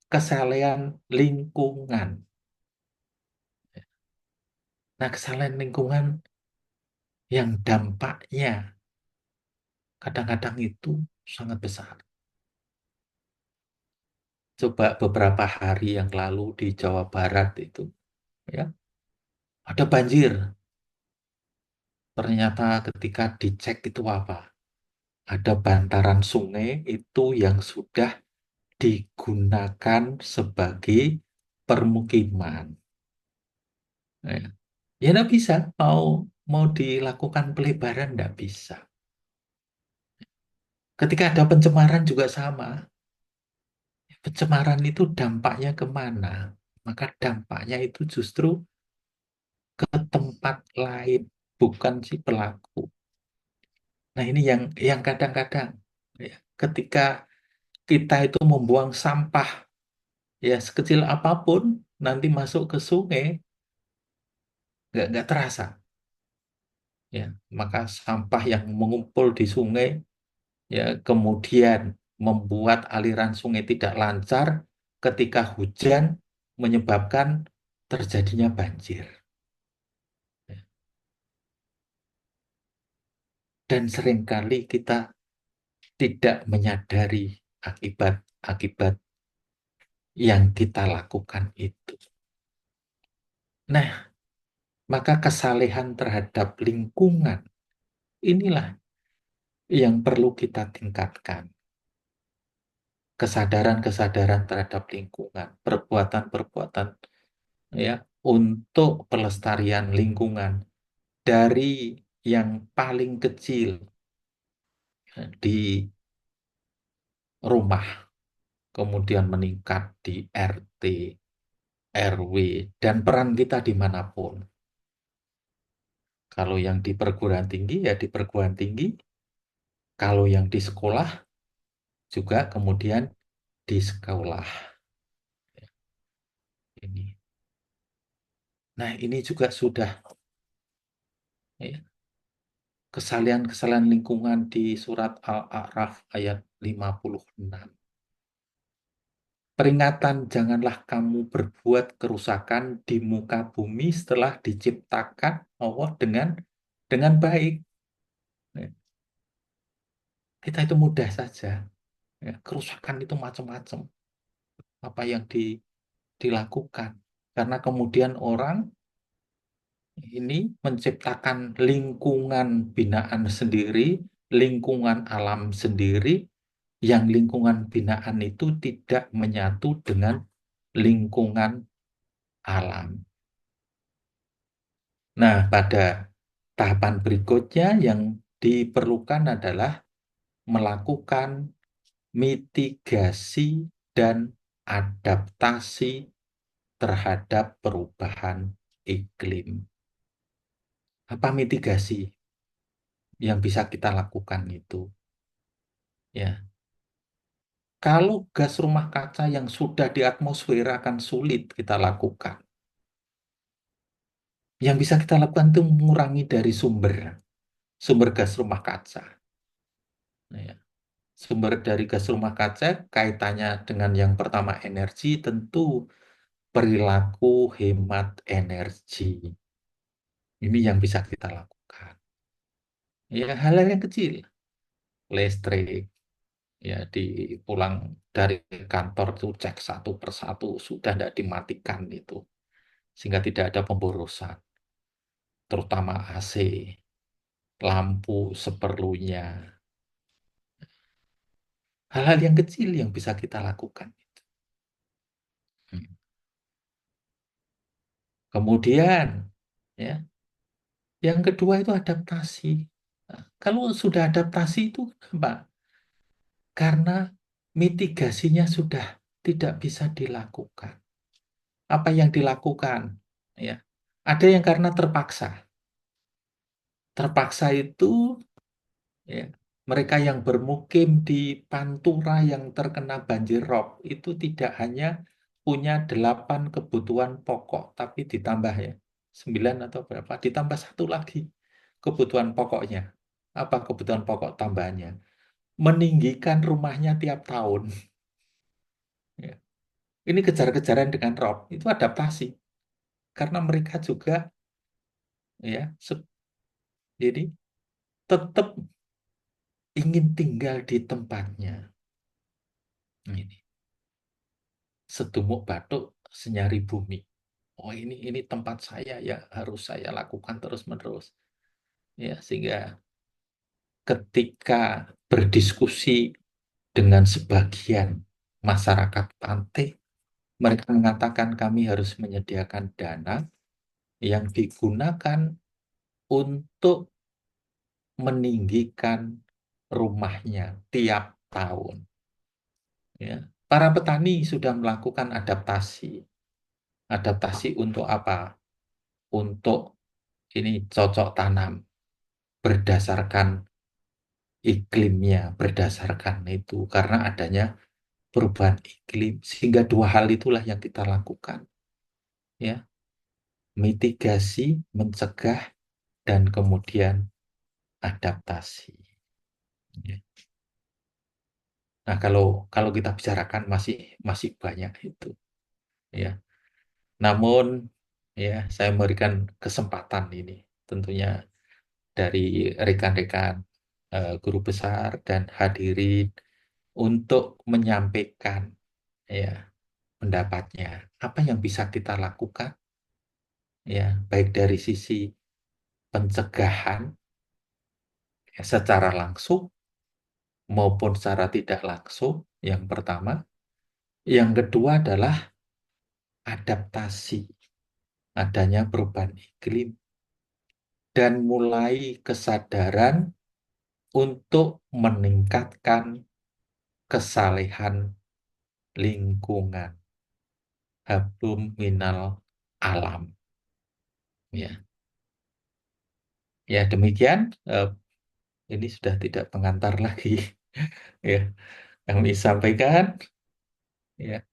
kesalehan lingkungan. Nah, kesalehan lingkungan yang dampaknya kadang-kadang itu sangat besar. Coba beberapa hari yang lalu di Jawa Barat itu, ya, ada banjir. Ternyata ketika dicek itu apa? Ada bantaran sungai itu yang sudah digunakan sebagai permukiman. Ya, ya nggak bisa. Mau dilakukan pelebaran nggak bisa. Ketika ada pencemaran juga sama. Pencemaran itu dampaknya kemana? Maka dampaknya itu justru ke tempat lain, bukan si pelaku. Nah, ini yang kadang-kadang ya, ketika kita itu membuang sampah ya sekecil apapun nanti masuk ke sungai nggak terasa ya, maka sampah yang mengumpul di sungai ya kemudian membuat aliran sungai tidak lancar ketika hujan menyebabkan terjadinya banjir. Dan seringkali kita tidak menyadari akibat-akibat yang kita lakukan itu. Nah, maka kesalehan terhadap lingkungan inilah yang perlu kita tingkatkan. Kesadaran-kesadaran terhadap lingkungan, perbuatan-perbuatan ya untuk pelestarian lingkungan dari yang paling kecil di rumah, kemudian meningkat di RT, RW, dan peran kita dimanapun. Kalau yang di perguruan tinggi, ya di perguruan tinggi. Kalau yang di sekolah, juga kemudian di sekolah. Ini. Nah, ini juga sudah ya, kesalahan-kesalahan lingkungan di surat Al-A'raf ayat 56. Peringatan janganlah kamu berbuat kerusakan di muka bumi setelah diciptakan Allah dengan baik. Ya, kita itu mudah saja. Ya, kerusakan itu macam-macam. Apa yang dilakukan. Karena kemudian orang ini menciptakan lingkungan binaan sendiri, lingkungan alam sendiri, yang lingkungan binaan itu tidak menyatu dengan lingkungan alam. Nah, pada tahapan berikutnya yang diperlukan adalah melakukan mitigasi dan adaptasi terhadap perubahan iklim. Apa mitigasi yang bisa kita lakukan itu? Ya, kalau gas rumah kaca yang sudah di atmosfer akan sulit kita lakukan. Yang bisa kita lakukan itu mengurangi dari sumber gas rumah kaca. Ya. Sumber dari gas rumah kaca kaitannya dengan yang pertama energi, tentu perilaku hemat energi. Ini yang bisa kita lakukan. Ya, hal-hal yang kecil. Listrik, ya di pulang dari kantor itu cek satu persatu sudah tidak dimatikan itu sehingga tidak ada pemborosan terutama AC, lampu seperlunya, hal-hal yang kecil yang bisa kita lakukan. Kemudian ya yang kedua itu adaptasi. Nah, kalau sudah adaptasi itu apa? Karena mitigasinya sudah tidak bisa dilakukan. Apa yang dilakukan? Ya, ada yang karena terpaksa. Terpaksa itu ya, mereka yang bermukim di Pantura yang terkena banjir rob itu tidak hanya punya 8 kebutuhan pokok, tapi ditambah ya 9 atau berapa, ditambah satu lagi kebutuhan pokoknya. Apa kebutuhan pokok tambahannya? meninggikan rumahnya tiap tahun. Ya. Ini kejar-kejaran dengan rob, itu adaptasi. Karena mereka juga ya jadi tetap ingin tinggal di tempatnya. Ini setumuk batuk senyari bumi. Oh ini tempat saya ya harus saya lakukan terus-menerus. Ya sehingga ketika berdiskusi dengan sebagian masyarakat pantai, mereka mengatakan kami harus menyediakan dana yang digunakan untuk meninggikan rumahnya tiap tahun. Ya. Para petani sudah melakukan adaptasi. Adaptasi untuk apa? Untuk ini cocok tanam berdasarkan iklimnya, berdasarkan itu karena adanya perubahan iklim. Sehingga dua hal itulah yang kita lakukan. Ya, mitigasi, mencegah, dan kemudian adaptasi. Ya. Nah, kalau kita bicarakan masih banyak itu. Ya. Namun ya saya memberikan kesempatan ini tentunya dari rekan-rekan guru besar dan hadirin untuk menyampaikan ya pendapatnya. Apa yang bisa kita lakukan ya baik dari sisi pencegahan ya, secara langsung maupun secara tidak langsung yang pertama. Yang kedua adalah adaptasi adanya perubahan iklim dan mulai kesadaran untuk meningkatkan kesalehan lingkungan. Hablum minal alam. Ya, ya demikian. Ini sudah tidak pengantar lagi. Ya, kami sampaikan. Ya,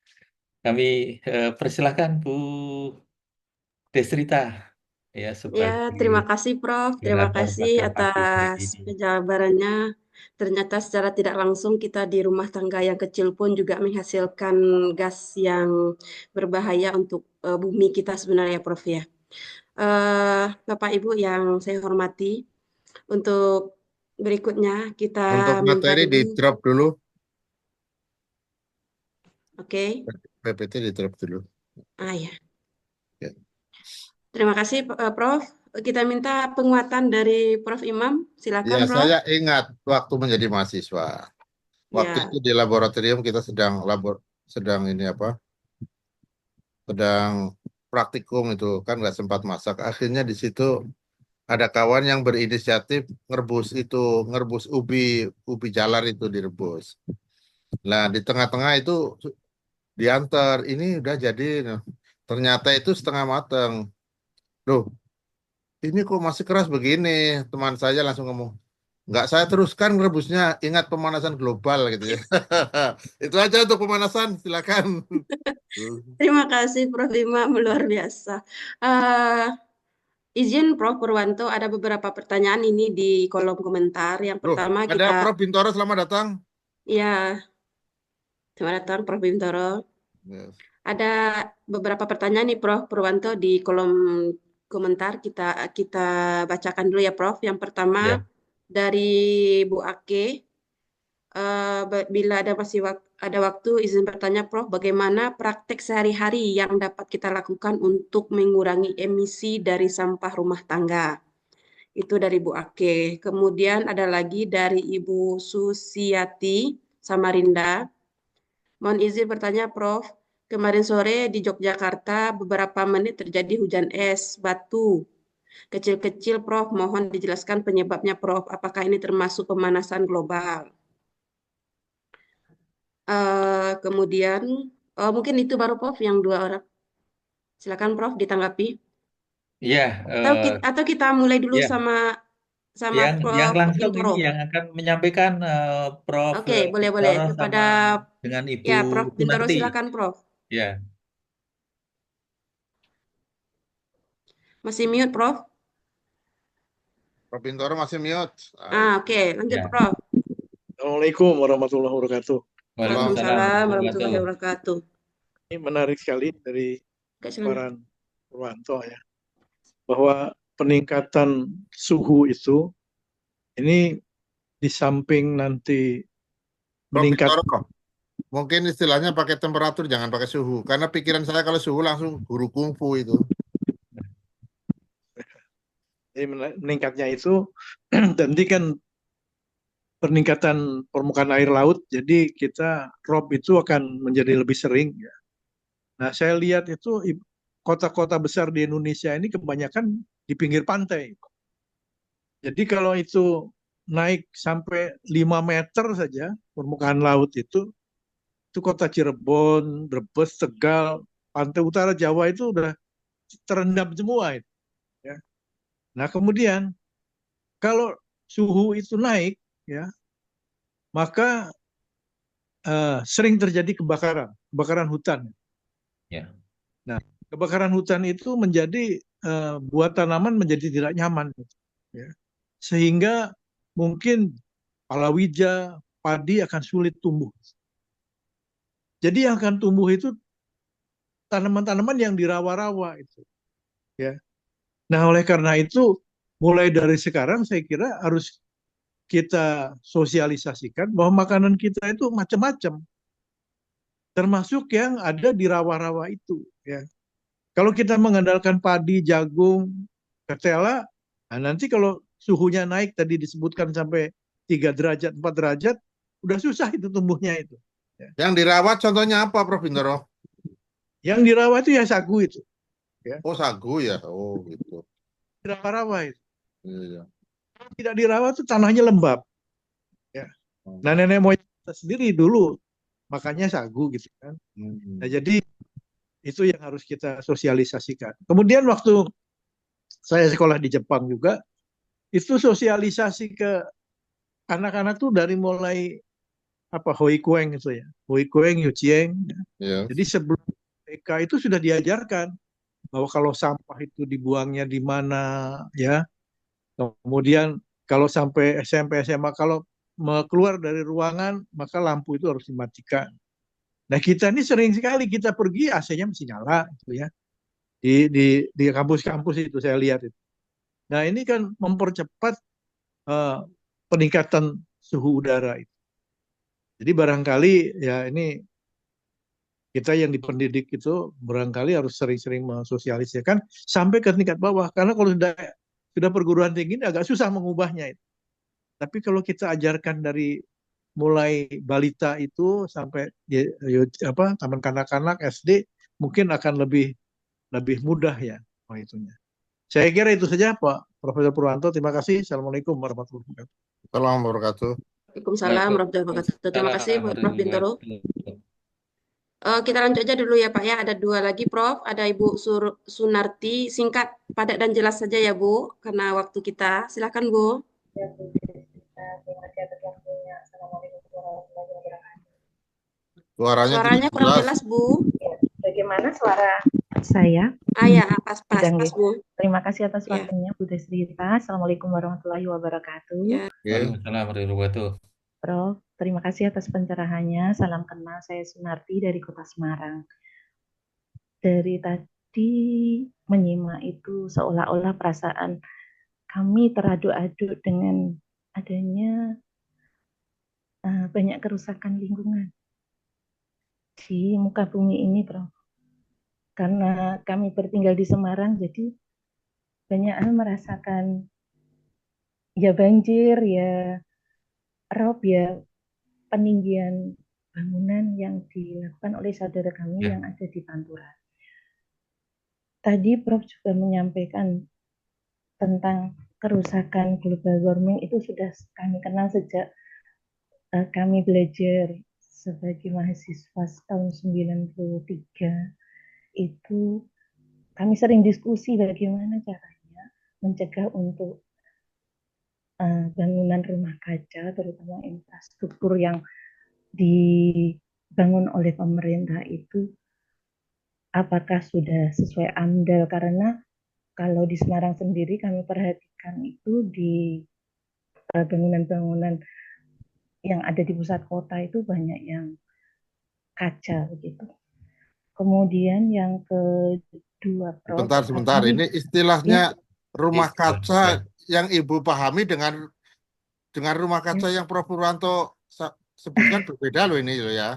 kami persilahkan Bu Desrita. Ya, Ya, sebagai terima kasih Prof. Terima moderator kasih pada pagi hari atas ini. penjabarannya. Ternyata secara tidak langsung kita di rumah tangga yang kecil pun juga menghasilkan gas yang berbahaya untuk bumi kita sebenarnya Prof ya. Bapak Ibu yang saya hormati, untuk berikutnya kita Untuk minta materi dulu. di drop dulu, Oke. PPT di drop dulu. Ya. Ya. Terima kasih Prof. Kita minta penguatan dari Prof Imam. Silakan Ya, Prof. saya ingat waktu menjadi mahasiswa. Waktu Ya. itu di laboratorium kita sedang ini apa? Sedang praktikum itu kan nggak sempat masak. Akhirnya di situ ada kawan yang berinisiatif ngerebus ubi jalar itu direbus. Nah, di tengah-tengah itu diantar, ini udah jadi. Nah, ternyata itu setengah mateng. Loh, ini kok masih keras begini? Teman saya langsung ngomong, nggak saya teruskan rebusnya, ingat pemanasan global gitu ya. Itu aja untuk pemanasan, silakan. Terima kasih Prof Imam, luar biasa. Izin Prof Purwanto, ada beberapa pertanyaan ini di kolom komentar. Yang Loh, pertama ada kita, Prof Bintoro, selamat datang. ya, selamat datang Prof Bintoro. Yes. Ada beberapa pertanyaan nih Prof Purwanto di kolom komentar, kita bacakan dulu ya Prof. Yang pertama Ya, dari Bu Ake. Bila ada waktu, izin bertanya Prof, bagaimana praktek sehari-hari yang dapat kita lakukan untuk mengurangi emisi dari sampah rumah tangga? Itu dari Bu Ake. Kemudian ada lagi dari Ibu Susiati Samarinda. Mohon izin bertanya Prof, kemarin sore di Yogyakarta beberapa menit terjadi hujan es, batu kecil-kecil Prof. Mohon dijelaskan penyebabnya Prof. Apakah ini termasuk pemanasan global? Kemudian mungkin itu baru Prof yang dua orang. Silakan Prof ditanggapi. ya, Atau kita mulai dulu ya. sama Yang Prof langsung ini Bintoro. yang akan menyampaikan Prof. Oke, boleh. Toro Kepada sama dengan Ibu ya Prof Bintoro Sunarti. silakan Prof. Ya, Masih mute Prof. Prof Bintoro masih mute. Ah, Oke, lanjut ya. Prof. Assalamualaikum warahmatullahi wabarakatuh. Waalaikumsalam Waalaikumsalam warahmatullahi warahmatullahi wabarakatuh. wabarakatuh. Ini menarik sekali dari Kak, silakan. paparan Purwanto ya, bahwa peningkatan suhu itu ini di samping nanti Prof. meningkat. Bintoro, mungkin istilahnya pakai temperatur, jangan pakai suhu. Karena pikiran saya kalau suhu langsung guru kungfu itu. Jadi meningkatnya itu nanti kan peningkatan permukaan air laut, jadi kita rob itu akan menjadi lebih sering ya. Nah, saya lihat itu kota-kota besar di Indonesia ini kebanyakan di pinggir pantai. Jadi kalau itu naik sampai 5 meter saja permukaan laut itu kota Cirebon, Brebes, Tegal, pantai utara Jawa itu udah terendam semua itu, ya. Nah, kemudian kalau suhu itu naik ya, maka sering terjadi kebakaran hutan. Ya. Nah, kebakaran hutan itu menjadi buat tanaman menjadi tidak nyaman, ya. Sehingga mungkin palawija, padi akan sulit tumbuh. Jadi yang akan tumbuh itu tanaman-tanaman yang di rawa-rawa itu, ya. Nah, oleh karena itu mulai dari sekarang saya kira harus kita sosialisasikan bahwa makanan kita itu macam-macam, termasuk yang ada di rawa-rawa itu, ya. Kalau kita mengandalkan padi, jagung, ketela, nah nanti kalau suhunya naik tadi disebutkan sampai 3 derajat, 4 derajat, udah susah itu tumbuhnya itu, ya. Yang dirawat contohnya apa, Prof. Bintoro? Yang dirawat itu ya sagu itu, ya. Oh, sagu ya. Oh, gitu. Di rawa-rawa itu. Iya. Kalau tidak dirawat itu tanahnya lembab, ya. Nah, nenek moyang kita sendiri dulu makanya sagu gitu kan. Nah, jadi itu yang harus kita sosialisasikan. Kemudian waktu saya sekolah di Jepang juga, itu sosialisasi ke anak-anak tuh dari mulai hoikueng itu ya, hoikueng, yuchieng. Iya. Jadi sebelum TK itu sudah diajarkan bahwa kalau sampah itu dibuangnya di mana, ya. Kemudian kalau sampai SMP SMA kalau keluar dari ruangan maka lampu itu harus dimatikan. Nah, kita ini sering sekali kita pergi AC-nya masih nyala gitu ya. Di kampus-kampus itu saya lihat itu. Nah, ini kan mempercepat peningkatan suhu udara itu. Jadi barangkali ya ini kita yang dipendidik itu barangkali harus sering-sering mensosialisasikan sampai ke tingkat bawah. Karena kalau sudah perguruan tinggi ini agak susah mengubahnya itu. Tapi kalau kita ajarkan dari mulai balita itu sampai taman kanak-kanak SD mungkin akan lebih mudah ya itunya. Saya kira itu saja Pak Profesor Purwanto. Terima kasih. Assalamualaikum warahmatullahi wabarakatuh. Assalamualaikum wabarakatuh. Waalaikumsalam warahmatullahi wabarakatuh. Terima kasih Prof. Bintoro. Wabarakatuh. Kita lanjut aja dulu ya Pak ya. Ada 2 lagi Prof. Ada Ibu Sunarti. Singkat, padat dan jelas saja ya Bu, karena waktu kita. Silakan Bu. Suaranya kurang jelas. jelas Bu. Bagaimana suara saya? Ya, pas Bu. Terima kasih atas Ya. waktunya Bu Desrita. Assalamualaikum warahmatullahi wabarakatuh. Ya. Waalaikumsalam warahmatullahi wabarakatuh. Prof, terima kasih atas pencerahannya. Salam kenal, saya Sunarti dari Kota Semarang. Dari tadi menyimak itu seolah-olah perasaan kami teraduk-aduk dengan adanya banyak kerusakan lingkungan di muka bumi ini, Prof. Karena kami bertinggal di Semarang, jadi banyak merasakan ya banjir, ya rob, ya peninggian bangunan yang dilakukan oleh saudara kami yang ada di Pantura. Tadi Prof juga menyampaikan tentang kerusakan global warming itu sudah kami kenal sejak kami belajar sebagai mahasiswa tahun 93. Itu kami sering diskusi bagaimana caranya mencegah untuk bangunan rumah kaca, terutama infrastruktur yang dibangun oleh pemerintah itu apakah sudah sesuai AMDAL, karena kalau di Semarang sendiri kami perhatikan itu di bangunan-bangunan yang ada di pusat kota itu banyak yang kaca begitu. Kemudian yang kedua, Prof, Sebentar. kami Ini ya, istilahnya rumah Istilah, kaca ya. yang Ibu pahami dengan rumah kaca ya, yang Prof. Purwanto sebutkan berbeda loh ini loh ya.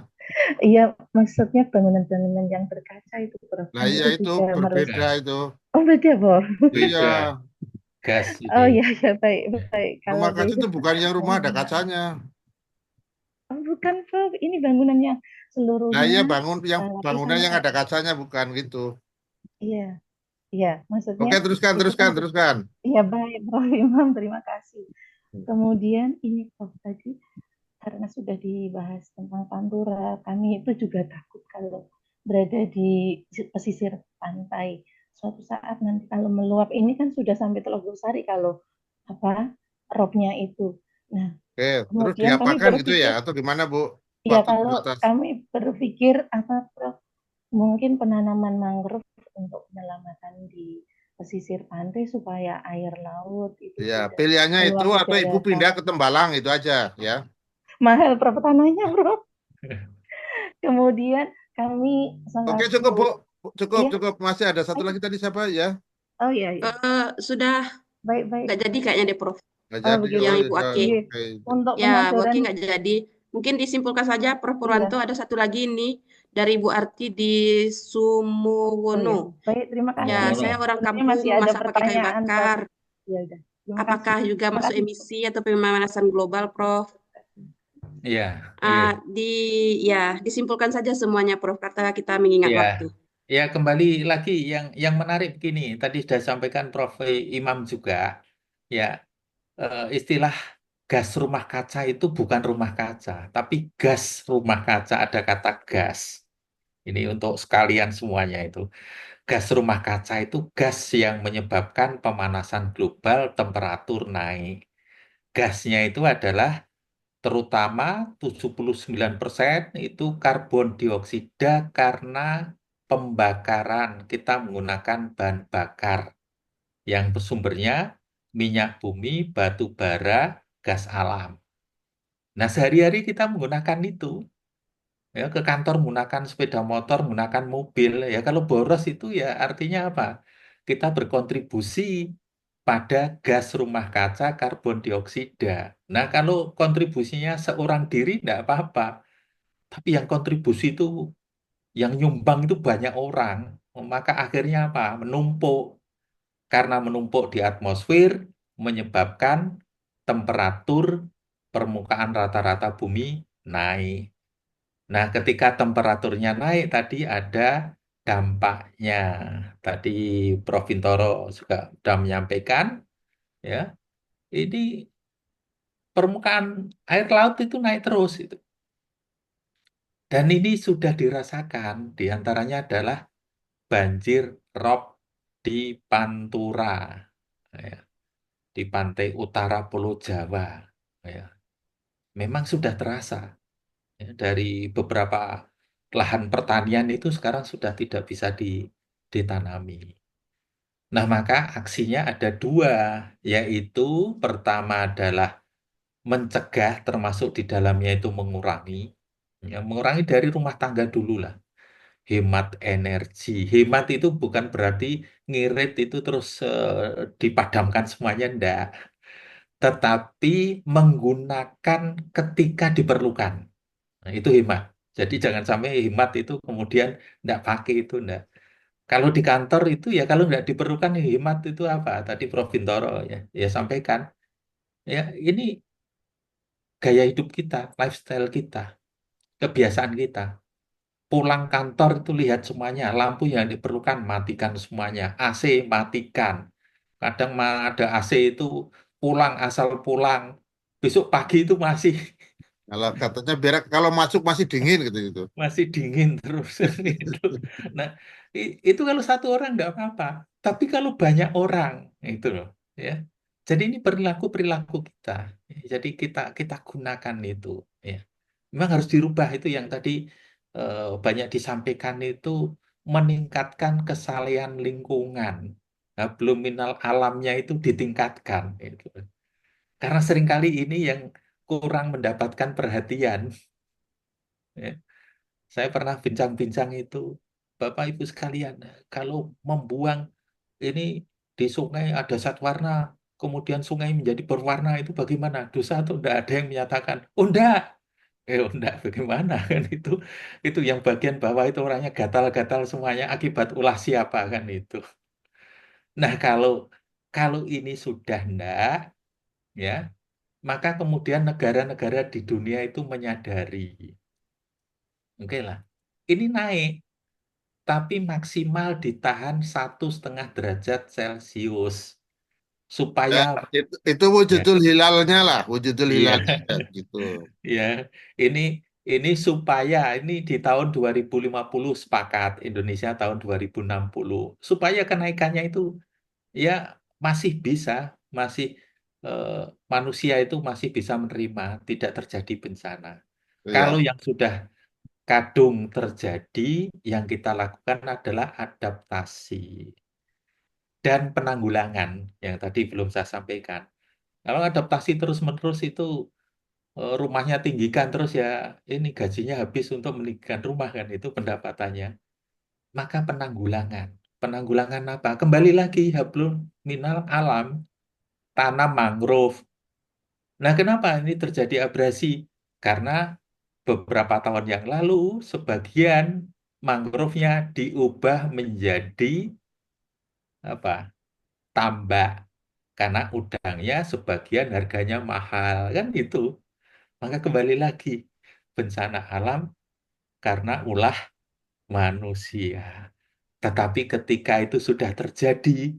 iya, maksudnya bangunan-bangunan yang berkaca itu, Prof. Nah Kan iya itu itu juga merusak. berbeda Nah, itu. Oh, beda, Prof. Iya, beda. Gas Oh ini. iya, ya, baik, baik. Kalau rumah kaca begitu, itu bukan yang rumah ada mohon maaf. kacanya. Oh, bukan, Prof. Ini bangunan yang Nah iya seluruhnya bangunan lapisannya yang ada kaca. kacanya bukan gitu. Iya, iya. Maksudnya Oke, teruskan, itu kan, teruskan. iya, baik, Prof. Imam. Terima kasih. Kemudian ini, Prof, tadi karena sudah dibahas tentang Pantura, kami itu juga takut kalau berada di pesisir pantai. Suatu saat nanti kalau meluap, ini kan sudah sampai Teluk Sari kalau apa robnya itu. Nah, Oke, terus kemudian kami diapakan gitu ya berpikir, atau gimana Bu? ya Waktu kalau terbatas. kami berpikir apa, Prof, mungkin penanaman mangrove untuk penyelamatan di pesisir pantai supaya air laut itu Ya, tidak pilihannya itu meluap ke atau Ibu pindah daratan. ke Tembalang itu aja ya. Mahal per tanahnya, Prof. Kemudian kami Oke, cukup Bu. selaku, Cukup, ya, cukup. Masih ada satu lagi tadi siapa ya? oh iya, iya, Sudah baik-baik. nggak jadi kayaknya deh, Prof. Nggak Oh jadi. begitu. Yang Oh, Ibu ya, Aki. Iya. oke. Untuk Ya, Bu Aki pengajaran, nggak jadi. Mungkin disimpulkan saja, Prof. Purwanto iya, ada satu lagi ini dari Bu Arti di oh iya, Sumowono. baik, terima Ya, kasih. saya Sumono. orang Sebenarnya kampung masih ada masak pakai kayu pertanyaan, bakar. tapi ya udah. Terima kasih. Apakah juga Terima masuk kasih. emisi atau pemanasan global, Prof? Iya, iya. Disimpulkan saja semuanya, Prof, kata kita mengingat Iya. waktu. Ya, kembali lagi yang menarik begini. Tadi sudah sampaikan Prof. Imam juga. Ya, istilah gas rumah kaca itu bukan rumah kaca, tapi gas rumah kaca, ada kata gas. Ini untuk sekalian semuanya itu. Gas rumah kaca itu gas yang menyebabkan pemanasan global, temperatur naik. Gasnya itu adalah terutama 79% itu karbon dioksida karena pembakaran. Kita menggunakan bahan bakar yang bersumbernya minyak bumi, batu bara, gas alam. Nah, sehari-hari kita menggunakan itu. Ya, ke kantor menggunakan sepeda motor, menggunakan mobil. Ya, kalau boros itu ya artinya apa? Kita berkontribusi pada gas rumah kaca karbon dioksida. Nah, kalau kontribusinya seorang diri tidak apa-apa. Tapi yang kontribusi itu, yang nyumbang itu banyak orang. Maka akhirnya apa? Menumpuk. Karena menumpuk di atmosfer, menyebabkan temperatur permukaan rata-rata bumi naik. Nah, ketika temperaturnya naik tadi ada dampaknya. Tadi Prof. Vintoro juga sudah menyampaikan, ya, ini permukaan air laut itu naik terus itu. Dan ini sudah dirasakan, diantaranya adalah banjir rob di Pantura, ya, di pantai utara Pulau Jawa. Ya. Memang sudah terasa. Ya, dari beberapa lahan pertanian itu sekarang sudah tidak bisa ditanami. Nah, maka aksinya ada dua, yaitu pertama adalah mencegah, termasuk di dalamnya itu mengurangi. Ya, mengurangi dari rumah tangga dulu lah. Hemat energi. Hemat itu bukan berarti ngirit itu terus dipadamkan semuanya, enggak. Tetapi menggunakan ketika diperlukan. Nah, itu hemat. Jadi jangan sampai hemat itu kemudian enggak pakai itu, enggak. Kalau di kantor itu ya kalau nggak diperlukan ya hemat itu apa? Tadi Prof. Vintoro ya sampaikan. Ya ini gaya hidup kita, lifestyle kita, kebiasaan kita. Pulang kantor itu lihat semuanya, lampu yang diperlukan matikan semuanya, AC matikan. Kadang ada AC itu pulang asal pulang, besok pagi itu masih Kalau katanya biar kalau masuk masih dingin gitu. masih dingin terus itu. Nah, itu kalau satu orang nggak apa-apa, tapi kalau banyak orang itu loh, ya. Jadi ini perilaku kita. Jadi kita kita gunakan itu, ya. Memang harus dirubah itu yang tadi banyak disampaikan itu meningkatkan kesalehan lingkungan. Nah, belum minal alamnya itu ditingkatkan itu. Karena seringkali ini yang kurang mendapatkan perhatian. Ya. Saya pernah bincang-bincang itu, Bapak Ibu sekalian, kalau membuang ini di sungai ada zat warna, kemudian sungai menjadi berwarna itu bagaimana? Dosa atau enggak? Ada yang menyatakan, oh enggak. Oh enggak, bagaimana kan itu yang bagian bawah itu orangnya gatal-gatal semuanya akibat ulah siapa kan itu. Nah, kalau kalau ini sudah enggak, ya, maka kemudian negara-negara di dunia itu menyadari, oke lah, ini naik, tapi maksimal ditahan 1,5 derajat Celcius supaya Itu ya, wujudul hilalnya lah, wujudul iya, hilalnya gitu. ya, ini supaya ini di tahun 2050 sepakat Indonesia tahun 2060 supaya kenaikannya itu ya masih bisa, masih eh, manusia itu masih bisa menerima, tidak terjadi bencana. Kalau Iya, yang sudah kadung terjadi, yang kita lakukan adalah adaptasi dan penanggulangan yang tadi belum saya sampaikan. Kalau adaptasi terus-menerus itu rumahnya tinggikan terus ya ini gajinya habis untuk meninggikan rumah kan itu pendapatannya. Maka penanggulangan. Penanggulangan apa? Kembali lagi hablum minal alam, tanam mangrove. Nah, kenapa ini terjadi abrasi? Karena beberapa tahun yang lalu sebagian mangrove-nya diubah menjadi apa? Tambak. Karena udangnya sebagian harganya mahal kan itu. Maka kembali lagi bencana alam karena ulah manusia. Tetapi ketika itu sudah terjadi,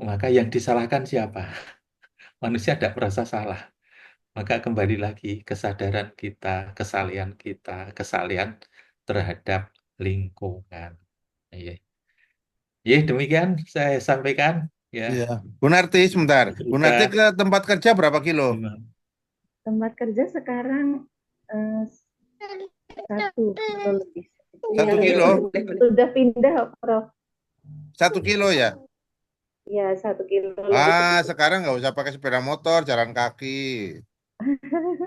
maka yang disalahkan siapa? Manusia tidak merasa salah. Maka kembali lagi kesadaran kita, kesalian kita, kesalian terhadap lingkungan. Iya. Ya, demikian saya sampaikan. Ya, iya. Bu Narti, sebentar. Bu Narti sudah ke tempat kerja berapa kilo? Tempat kerja sekarang 1 kilo lebih. 1 kilo? Sudah pindah, Prof. 1 kilo ya? Ya, 1 kilo lebih. Sekarang nggak usah pakai sepeda motor, jalan kaki. Prof,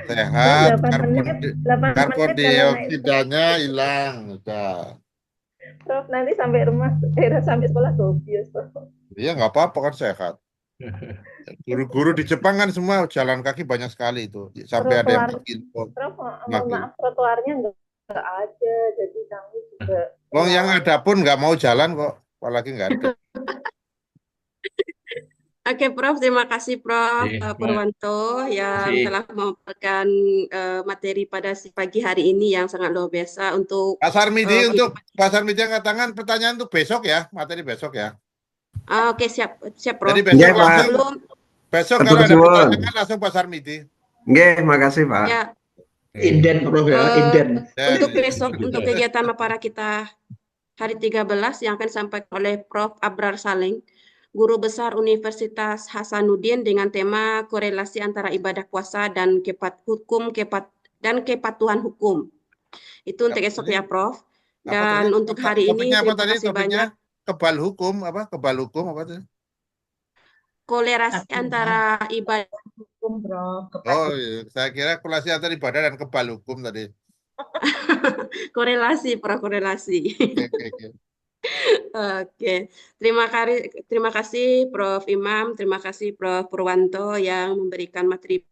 Sehat, 8 menit, 8 karbon menit kalau naik dioksidanya hilang. Udah. Prof, nanti sampai rumah, sampai sekolah gobios, Prof. Iya, nggak apa-apa kan sehat. Guru-guru di Jepang kan semua jalan kaki banyak sekali itu. Sampai ada yang 4 kilo. Prof, mohon maaf, trotoarnya nggak ada, jadi kami juga Wong yang ada pun nggak mau jalan kok, apalagi nggak ada. Oke, Prof. Terima kasih, Prof. Iya, Purwanto yang kasih. telah memaparkan materi pada pagi hari ini yang sangat luar biasa untuk Pak Sarmidi untuk Pak Sarmidi angkat tangan, pertanyaan untuk besok ya, materi besok ya. Oke, siap, Prof. Jadi besok Nggih, Pak. langsung, besok kalau ada pertanyaan langsung Pak Sarmidi. Nggih, makasih, Pak. Ya, Inden, Prof ya, inden. untuk besok, untuk kegiatan Mapara kita hari 13 yang akan disampaikan oleh Prof. Abrar Saleng, Guru Besar Universitas Hasanuddin dengan tema korelasi antara ibadah puasa dan kepatuhan hukum. Itu untuk esok ya, Prof. Dan untuk hari ini terima kasih banyak. Kebal hukum apa? Kebal hukum apa tuh? Korelasi antara ibadah hukum, Prof. Oh, iya. Saya kira korelasi antara ibadah dan kebal hukum tadi. korelasi, korelasi. Oke. Oke, terima kasih Prof. Imam, terima kasih Prof. Purwanto yang memberikan materi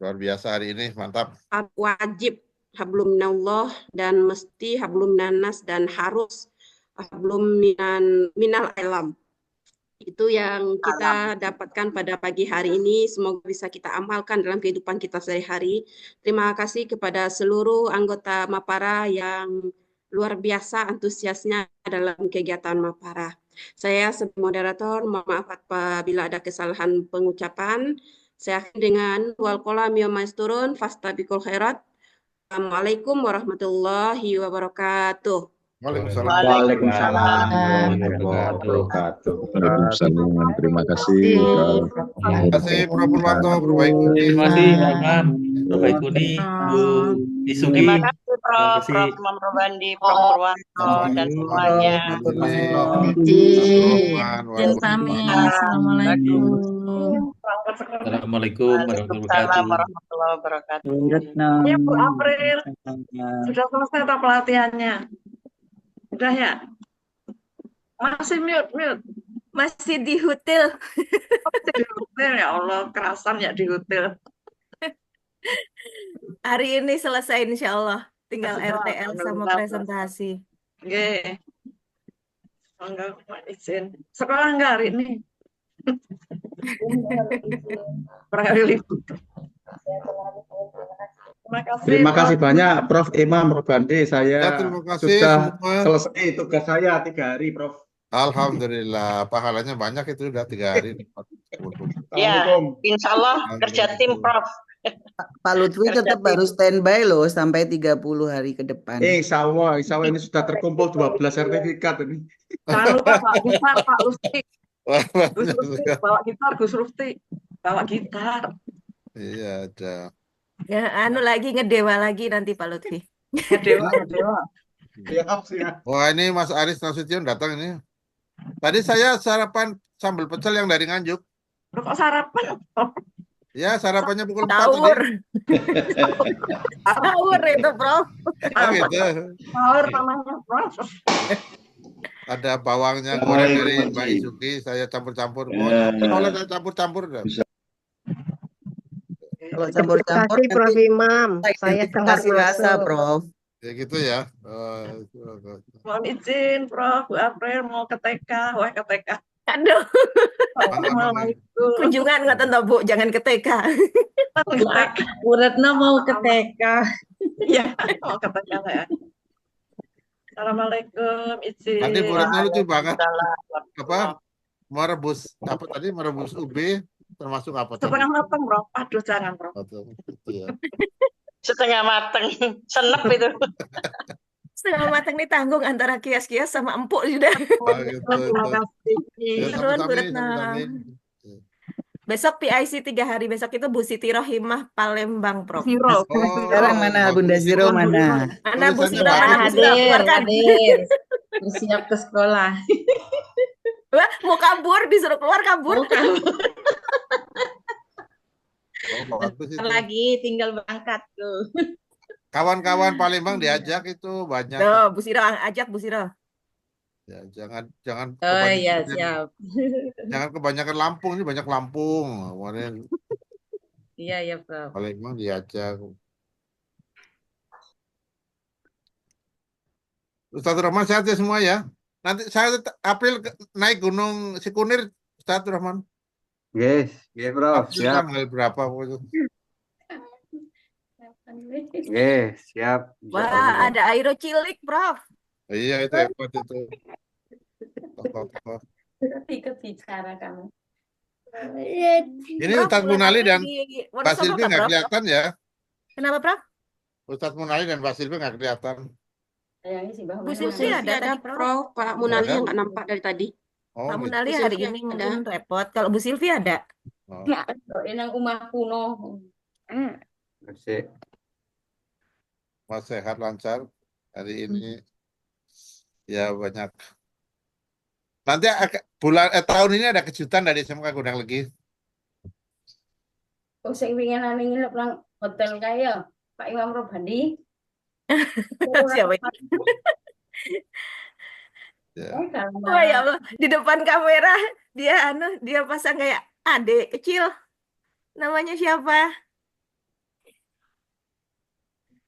luar biasa hari ini, mantap. Wajib hablum minallah dan mesti hablum minannas dan harus hablum minal alam. Itu yang kita dapatkan pada pagi hari ini. Semoga bisa kita amalkan dalam kehidupan kita sehari-hari. Terima kasih kepada seluruh anggota Mapara yang luar biasa antusiasnya dalam kegiatan Mapara. Saya sebagai moderator, mohon maaf apabila ada kesalahan pengucapan. Saya akhiri dengan wal qalam yauma yasturun fastabiqul khairat. Assalamualaikum warahmatullahi wabarakatuh. Waalaikumsalam. Waalaikumsalam warahmatullahi wabarakatuh. Waalaikumsalam. Terima kasih. Terima kasih Prof. Purwanto, Prof. Baikuni. Terima kasih, Imam, Prof. Baikuni, Bu Isugi. Terima kasih Prof. Imam Robandi, Prof. Purwanto, dan semuanya. Izin pamit. Assalamualaikum. Berangkat sekolah. Assalamualaikum warahmatullahi Waalaikumsalam wabarakatuh. warahmatullahi wabarakatuh. Retno. Ya, Bu April. Sudah selesai tak pelatihannya? Sudah ya? Masih mute. Masih di hotel. Masih di hotel, ya Allah, kerasan ya di hotel. Hari ini selesai insya Allah. Tinggal Sudah, RTL sama mudah-mudahan. presentasi. Nggih. Enggak izin. Sekolah enggak hari ini? Barangkali libur. Terima kasih banyak Prof. Imam Robandi. Ya, Saya terima kasih sudah semua. selesai tugas saya 3 hari, Prof. Alhamdulillah, pahalanya banyak itu udah 3 hari. Ya, Assalamualaikum. insya Allah kerja tim Prof. Pak Lutfi Kerja tetap tim. harus standby loh sampai 30 hari ke depan. Insya Allah ini sudah terkumpul 12 sertifikat ini. Jangan lupa Pak gitar, Pak Lutfi. Gus Banyak Lutfi, sekali. bawa gitar, Gus Lutfi. Bawa gitar. Iya, ada. Ya, lagi ngedewa lagi nanti Pak Lutfi. Dewa. Siap. Wah, ini Mas Aris Nasution datang ini. Tadi saya sarapan sambal pecel yang dari Nganjuk. Lu kok sarapan? Ya, sarapannya pukul 4 Sahur. tadi. Sahur itu, Prof. Oh, gitu. Sahur namanya Prof. Ada bawangnya goreng dari Mbak Isuki, saya campur-campur. Kalau saya campur-campur dah. Kalau campur-campur Kasih Prof nanti Imam, saya keluar kasih rasa, masuk. Prof. Ya gitu ya. Mohon izin Prof, Bu April mau ke TK, wah ke TK. Aduh, Assalamualaikum. kunjungan nggak tentu Bu, jangan ke TK. Bu Retno mau ke TK. Iya, mau ke TK ya. Assalamualaikum, izin. Tadi Bu Retno lucu banget. Waalaikumsalam. Apa? Merebus apa tadi? Merebus ube termasuk apa tadi? Setengah matang, Prof. Aduh, jangan, Prof. Gitu ya. Setengah matang, senep itu. Setengah matang ditanggung antara kias-kias sama empuk sudah. Oh, gitu, Terima kasih. Ya, Turun, Bu sami-sami, Retno. sami-sami. Besok PIC 3 hari. Besok itu Bu Siti Rohimah Palembang, Prof. Zero. Sekarang mana Bunda Ziro mana? Mana Bu Tulisannya Siro? Mana Bu bagus. Siro? Keluarkan. Hadir. Bersiap ke sekolah. Wah, mau kabur, disuruh keluar kabur. Oh, bagus itu. Lagi tinggal berangkat tuh. Kawan-kawan Palembang diajak itu banyak. Tuh, Bu Siro, ajak Bu Siro. Ya, jangan Oh iya, kebanyakan, siap. jangan kebanyakan Lampung, ini banyak Lampung. Kemarin Iya, Prof. Palembang diajak. Ustaz Rahman sehat ya semua ya. Nanti saya April naik Gunung Sikunir, Ustaz Rahman. Yes, Prof. April Siap. tanggal berapa pokoknya. Yes, siap. Wah, ada aero cilik, Prof. Iya itu hebat itu. Tokoh-tokoh. Ikut bicara kamu. Ini Prof, Ustaz bulan Munali April dan di Pak Wonosobo Silvi nggak, nggak Prof? kelihatan ya. Kenapa, Prof? Ustaz Munali dan Pak Silvi nggak kelihatan. Bu Bu Silvi Silvi ada ada, tadi, Prof. Prof. Pak Munali Ada? yang nggak nampak dari tadi. Oh, Pak gitu. Munali Bu hari Silvi ini ada. mungkin repot. Kalau Bu Silvi ada. Oh. Ini rumah kuno. Asik. Mas sehat lancar hari ini ya banyak. Nanti tahun ini ada kejutan dari SMK Gondang Legi. Kok sing wingi nang nang hotel kaya Pak Imam Robandi. Siapa itu? Ya. Oh ya Allah, di depan kamera dia pasang kayak adik kecil. Namanya siapa?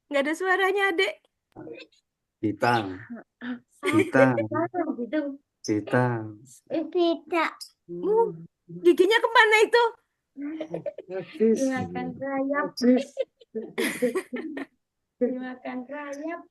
Nggak ada suaranya, adik. Bintang. Bintang. Tidak. Giginya kemana itu? Dimakan rayap. Dimakan rayap.